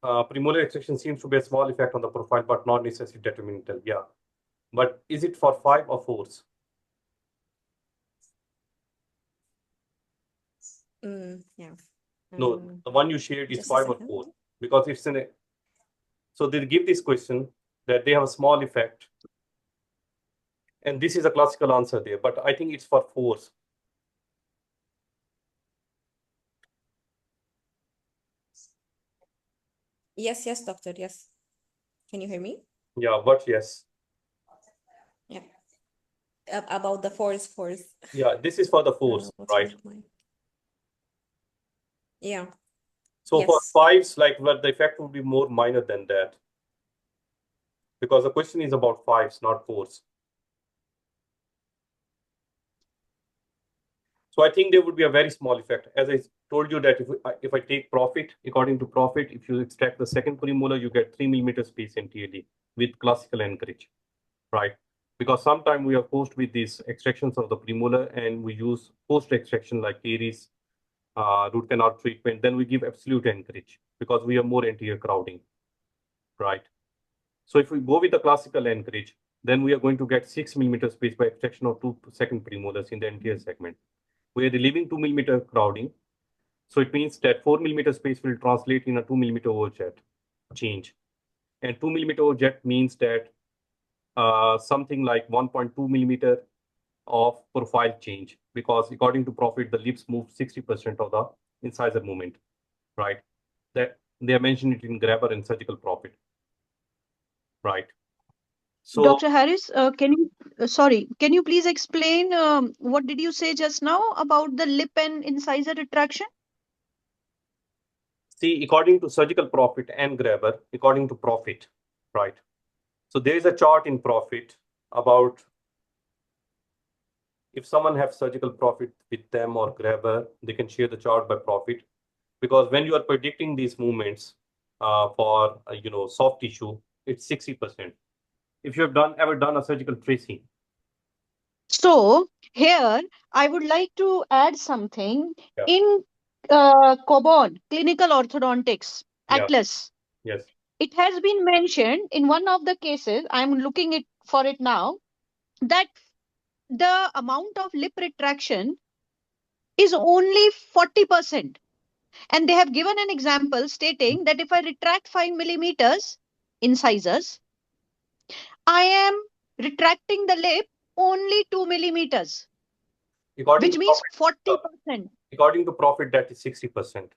Premolar extraction seems to be a small effect on the profile, but not necessarily detrimental. Yeah. But is it for 5 or 4s? Yeah. No, the one you shared is Just a 5 or second. 4 because it's in a. So they give this question that they have a small effect. And this is a classical answer there, but I think it's for 4s. Yes, doctor. Yes. Can you hear me? Yeah, but yes. Yeah. About the 4s. Yeah, this is for the 4s, right? Yeah. So Yes. for 5s, like well, the effect would be more minor than that. Because the question is about 5s, not 4s. So I think there would be a very small effect. As I told you that if I take profit, according to profit, if you extract the second premolar, you get 3 mm space entirely with classical Anchorage, right? Because sometimes we are forced with these extractions of the premolar and we use post-extraction like caries, root canal treatment, then we give absolute Anchorage because we have more anterior crowding, right? So if we go with the classical Anchorage, then we are going to get 6 mm space by extraction of 2 second premolars in the anterior segment. We are relieving 2 mm crowding. So it means that 4 mm space will translate in a 2 mm overjet change. And 2 mm overjet means that something like 1.2 mm of profile change, because according to profit, the lips move 60% of the incisor movement, right? That they are mentioning it in grabber and surgical profit, right? So Dr. Harris, can you please explain what did you say just now about the lip and incisor retraction? see, according to surgical profit and grabber, according to profit, right? So there is a chart in profit about if someone has surgical profit with them or grabber, they can share the chart by profit. Because when you are predicting these movements for soft tissue, it's 60%. if you have ever done a surgical tracing. So here I would like to add something. Yeah. In COBOD, Clinical Orthodontics Yeah. Atlas, Yes. it has been mentioned in one of the cases, I'm looking for it now, that the amount of lip retraction is only 40%. And they have given an example stating that if I retract 5 millimeters incisors, I am retracting the lip only 2 millimeters, According which to means profit, 40%. according to profit, that is 60%.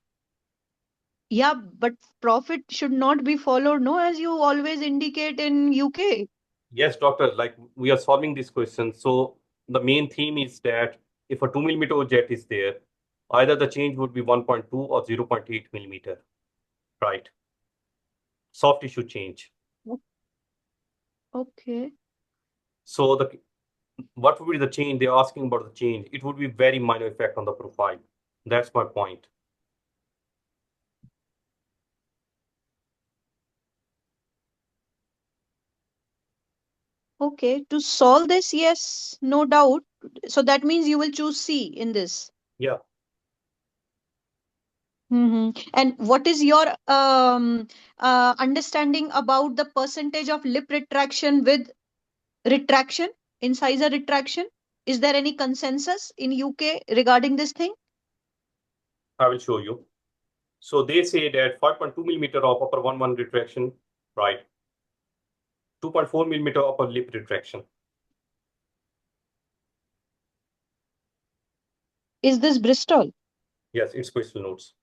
Yeah, but profit should not be followed, no, as you always indicate in UK. Yes, doctor, like we are solving this question. So the main theme is that if a 2 millimeter jet is there, either the change would be 1.2 or 0.8 millimeter, right? Soft tissue change. Okay. So what would be the change? They're asking about the change. It would be very minor effect on the profile. That's my point. Okay, to solve this, yes, no doubt. So that means you will choose C in this. Yeah. And what is your understanding about the percentage of lip retraction with retraction, incisor retraction? Is there any consensus in UK regarding this thing? I will show you. So they say that 5.2 millimeter of upper 1 retraction, right? 2.4 millimeter upper lip retraction. Is this Bristol? Yes, it's Crystal notes.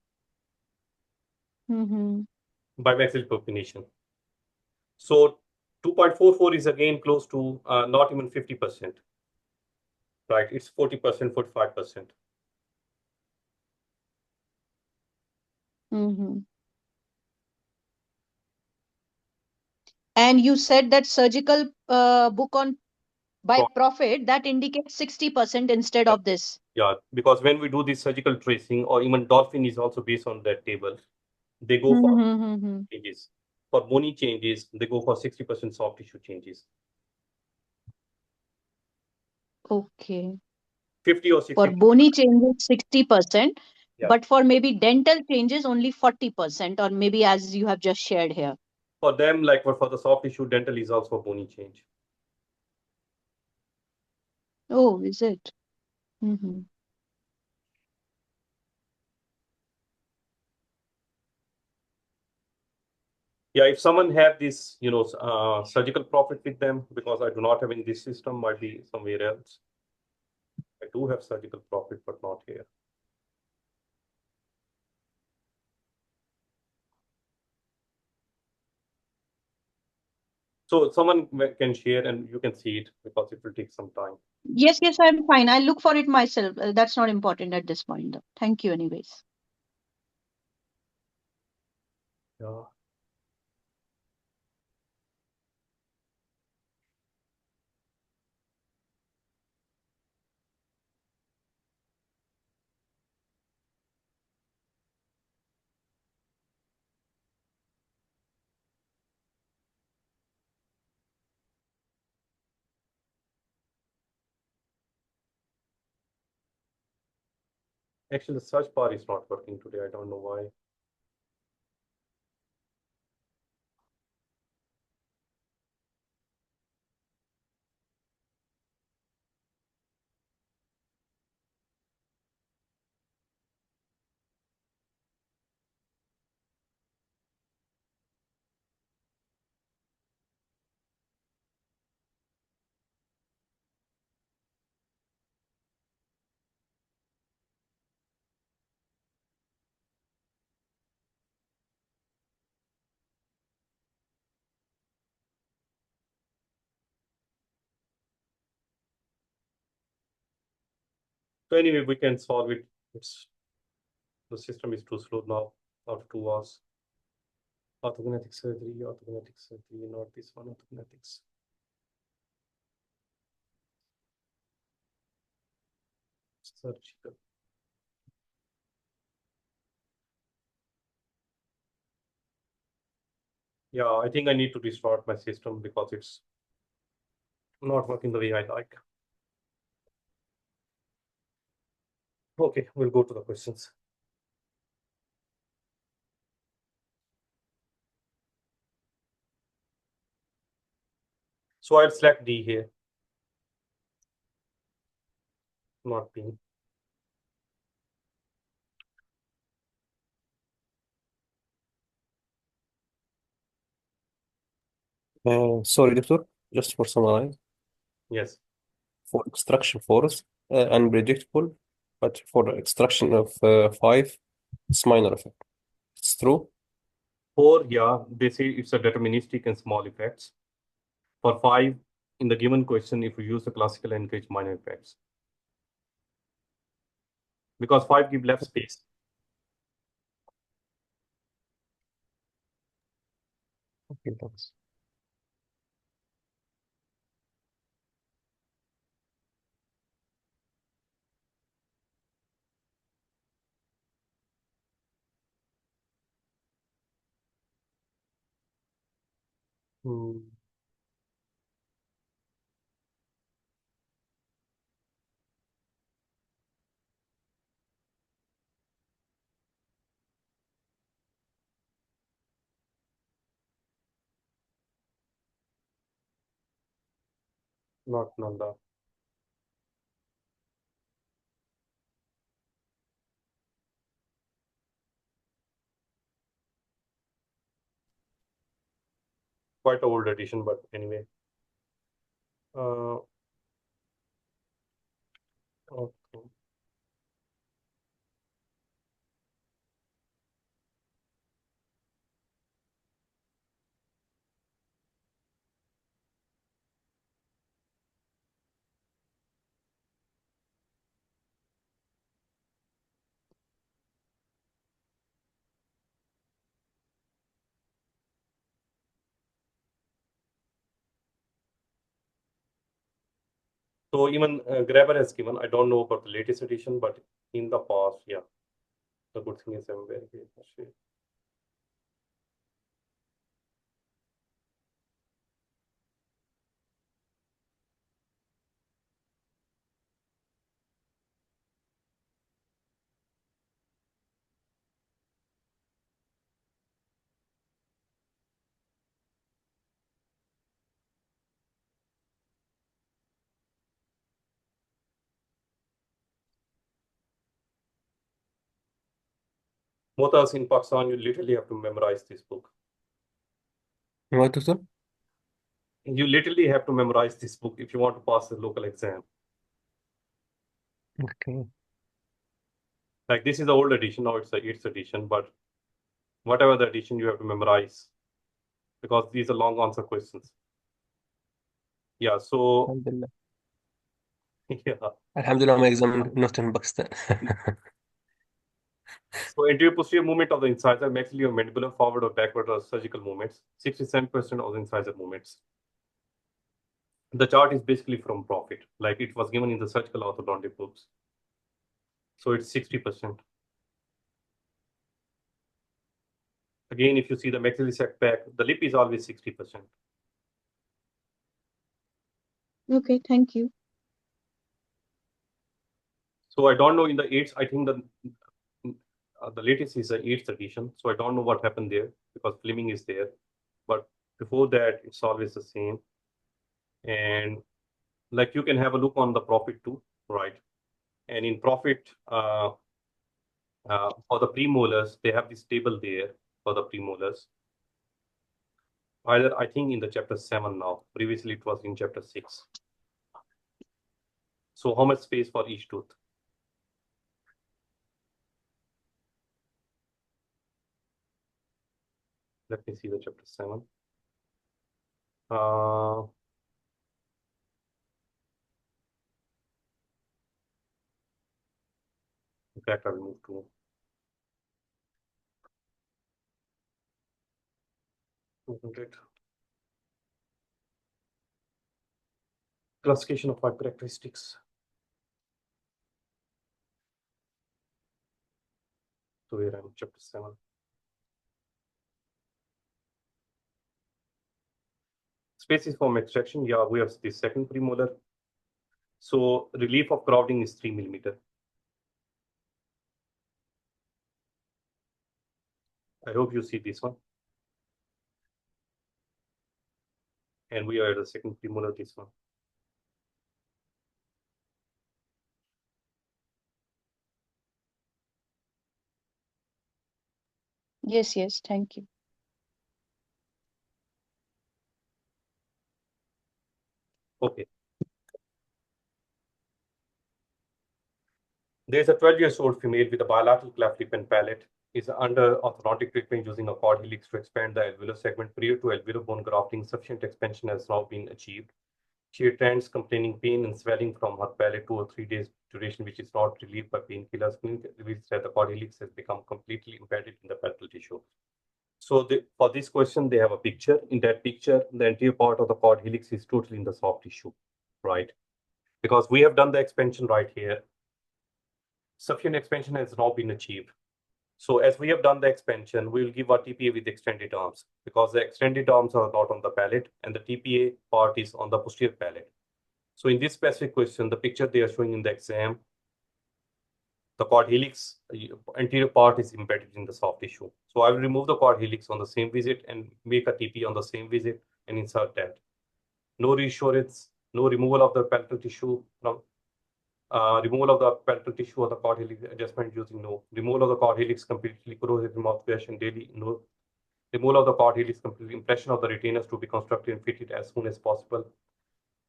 Mm-hmm. Bimaxial propination. So 2.44 is again close to not even 50%. Right, it's 40%, 45%. Mm-hmm. And you said that surgical book on by profit that indicates 60% instead of this. Yeah, because when we do this surgical tracing, or even dolphin is also based on that table, they go for changes. For bony changes, they go for 60% soft tissue changes. Okay. 50 or 60. For bony changes, 60%, Yeah. but for maybe dental changes, only 40%, or maybe as you have just shared here. For them, like for the soft tissue, dental is also a bony change. Oh, is it? Mm-hmm. Yeah, if someone have this, surgical profit with them, because I do not have in this system, might be somewhere else. I do have surgical profit, but not here. So someone can share and you can see it because it will take some time. Yes, I'm fine. I'll look for it myself. That's not important at this point, though. Thank you, anyways. Yeah. Actually, the search bar is not working today. I don't know why. So anyway, we can solve it. The system is too slow now after 2 hours. Orthognathic surgery, not this one, orthognathics. Surgical. Yeah, I think I need to restart my system because it's not working the way I like. Okay, we'll go to the questions. So I'll select D here, not B. Sorry, Doctor, just for summarize, Yes. for extraction 4 unpredictable, but for extraction of 5, it's minor effect. It's true? 4, yeah, they say it's a deterministic and small effects. For 5, in the given question, if we use the classical Anchorage, minor effects. Because 5 give left space. Okay, thanks. Not Nanda. Quite an old edition, but anyway. Okay. So even Grabber has given, I don't know about the latest edition, but in the past, yeah. The good thing is I'm very good. Motas in Pakistan, you literally have to memorize this book. What, Doctor? You literally have to memorize this book if you want to pass the local exam. Okay. Like this is the old edition, now it's the 8th edition, but whatever the edition you have to memorize because these are long answer questions. Yeah, so Alhamdulillah. yeah. Alhamdulillah, my exam not in Pakistan. So anterior posterior movement of the incisor, maxillary or mandibular, forward or backward or surgical movements, 67% of the incisor movements. The chart is basically from Profit, like it was given in the surgical orthodontic books. So it's 60%. Again, if you see the maxillary setback, the lip is always 60%. Okay, thank you. So I don't know in the 8th, I think the latest is the 8th edition. So I don't know what happened there because Fleming is there. But before that, it's always the same. And like you can have a look on the Profit too, right? And in Profit, for the premolars, they have this table there for the premolars. Either I think in the chapter 7 now. Previously, it was in chapter 6. So how much space for each tooth? Let me see the chapter 7. In fact, I will move to 200. Classification of 5 characteristics. So here I'm chapter 7. Spaciform extraction, yeah, we have the second premolar. So relief of crowding is 3 millimeter. I hope you see this one. And we are at the second premolar, this one. Yes, yes, thank you. Okay. There's a 12-year-old female with a bilateral cleft lip and palate. Is under orthodontic treatment using a Quad-helix to expand the alveolar segment. Prior to alveolar bone grafting, sufficient expansion has now been achieved. She returns complaining pain and swelling from her palate 2 or 3 days duration, which is not relieved by painkillers. Clinical reveals that the Quad-helix has become completely embedded in the palatal tissue. So for this question, they have a picture. In that picture, the anterior part of the Quad-helix is totally in the soft tissue, right? Because we have done the expansion right here. Sufficient expansion has now been achieved. So as we have done the expansion, we will give our TPA with extended arms because the extended arms are not on the palate and the TPA part is on the posterior palate. So in this specific question, the picture they are showing in the exam, the Quad-helix anterior part is embedded in the soft tissue. So I will remove the Quad-helix on the same visit and make a TPA on the same visit and insert that. No reassurance, no removal of the palatal tissue from removal of the palatal tissue or the Quad-helix adjustment using no. Removal of the Quad-helix completely corrosive mouthwash and daily no. Removal of the Quad-helix completely impression of the retainers to be constructed and fitted as soon as possible.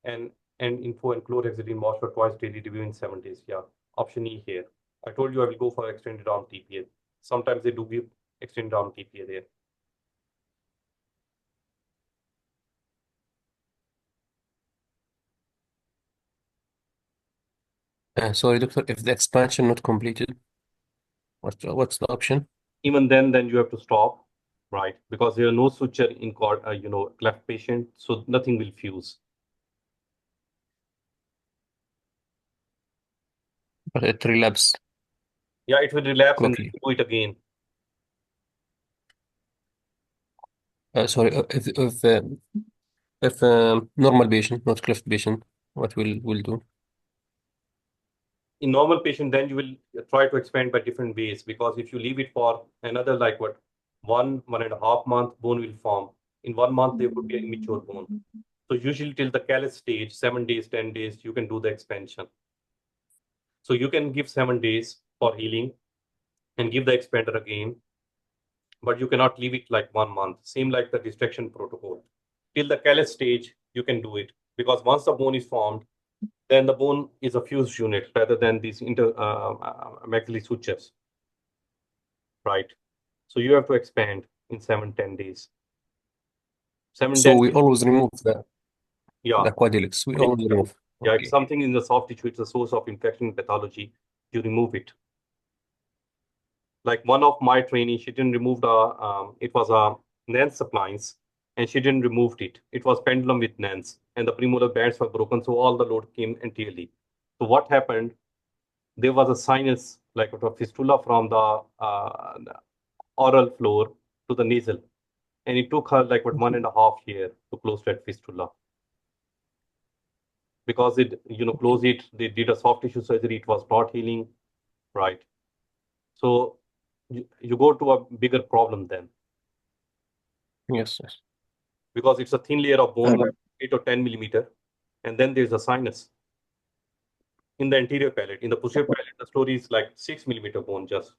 And info and chlorhexidine wash for twice daily review in 7 days. Yeah, option E here. I told you I will go for extended arm TPA. Sometimes they do give extended arm TPA there. Sorry, doctor, if the expansion not completed, what's the option? Even then you have to stop, right? Because there are no suture in cleft patient, so nothing will fuse. But it relapsed. Yeah, it will relapse quickly. And do it again. Sorry, if normal patient, not cleft patient, what will do? In normal patient, then you will try to expand by different ways because if you leave it for another 1.5 month, bone will form. In 1 month, there would be an immature bone. So usually till the callus stage, 7 days, 10 days, you can do the expansion. So you can give 7 days for healing and give the expander again, but you cannot leave it like 1 month. Same like the distraction protocol. Till the callus stage, you can do it because once the bone is formed, then the bone is a fused unit rather than these maxillary sutures, right? So you have to expand in 7-10 days. So we always remove the Quad-helix. We always remove. Yeah, if something in the soft tissue, it's a source of infection and pathology, you remove it. Like one of my trainees, she didn't remove it was a Nance appliance, and she didn't remove it. It was pendulum with Nance, and the premolar bands were broken, so all the load came anteriorly. So what happened? There was a sinus, like a fistula from the oral floor to the nasal, and it took her like 1.5 years to close that fistula. Because it, close it, they did a soft tissue surgery, it was not healing, right? So you go to a bigger problem then. Yes. Because it's a thin layer of bone, 8 or 10 millimeter, and then there's a sinus in the anterior palate. In the posterior palate, the story is like 6 millimeter bone just.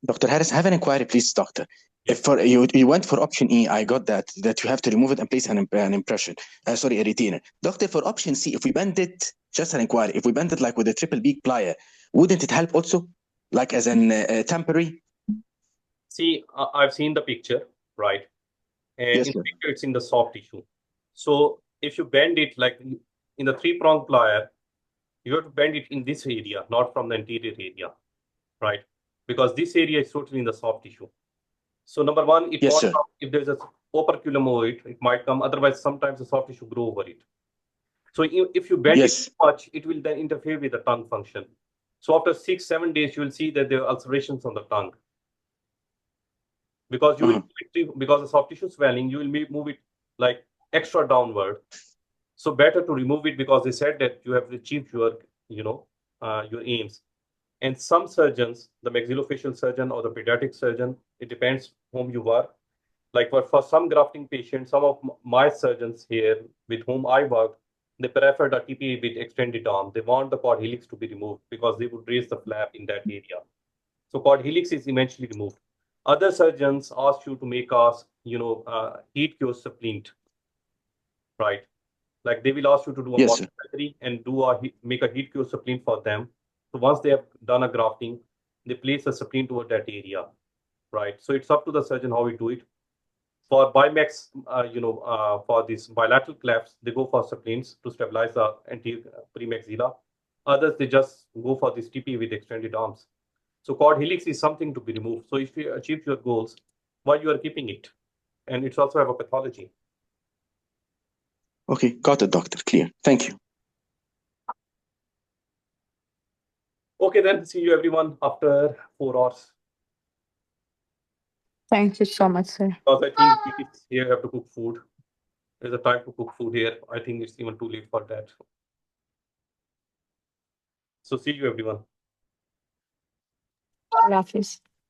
Dr. Harris, I have an inquiry, please, doctor. If for you went for option E, I got that you have to remove it and place an impression. A retainer. Doctor, for option C, if we bend it, just an inquiry, if we bend it like with a triple beak plier, wouldn't it help also, like as an temporary? See, I've seen the picture, right? And yes, in the picture, it's in the soft tissue. So if you bend it like in the 3-prong plier, you have to bend it in this area, not from the anterior area, right? Because this area is totally in the soft tissue. So number one, it won't come. If there's a operculum over it, it might come. Otherwise, sometimes the soft tissue grow over it. So if you bend it too much, it will then interfere with the tongue function. So after 6-7 days, you will see that there are ulcerations on the tongue. because you will because of soft tissue swelling, you will move it like extra downward. So better to remove it because they said that you have achieved your your aims. And some surgeons, the maxillofacial surgeon or the pediatric surgeon, it depends whom you are. Like for some grafting patients, some of my surgeons here with whom I work, they prefer the TPA with extended arm. They want the quad-helix to be removed because they would raise the flap in that area. So quad-helix is eventually removed. Other surgeons ask you to make us, heat cure splint, right? Like they will ask you to do a Yes, sir. surgery and make a heat cure splint for them. So once they have done a grafting, they place a splint over that area, right? So it's up to the surgeon how we do it. For Bimax, for these bilateral clefts, they go for splints to stabilize the anterior premaxilla. Others, they just go for this TP with extended arms. So quad-helix is something to be removed. So if you achieve your goals, why you are keeping it? And it's also have a pathology. Okay, got it, doctor. Clear. Thank you. Okay, then see you everyone after 4 hours. Thank you so much, sir. Because I think here you have to cook food. There's a time to cook food here. I think it's even too late for that. So see you everyone. Hafiz.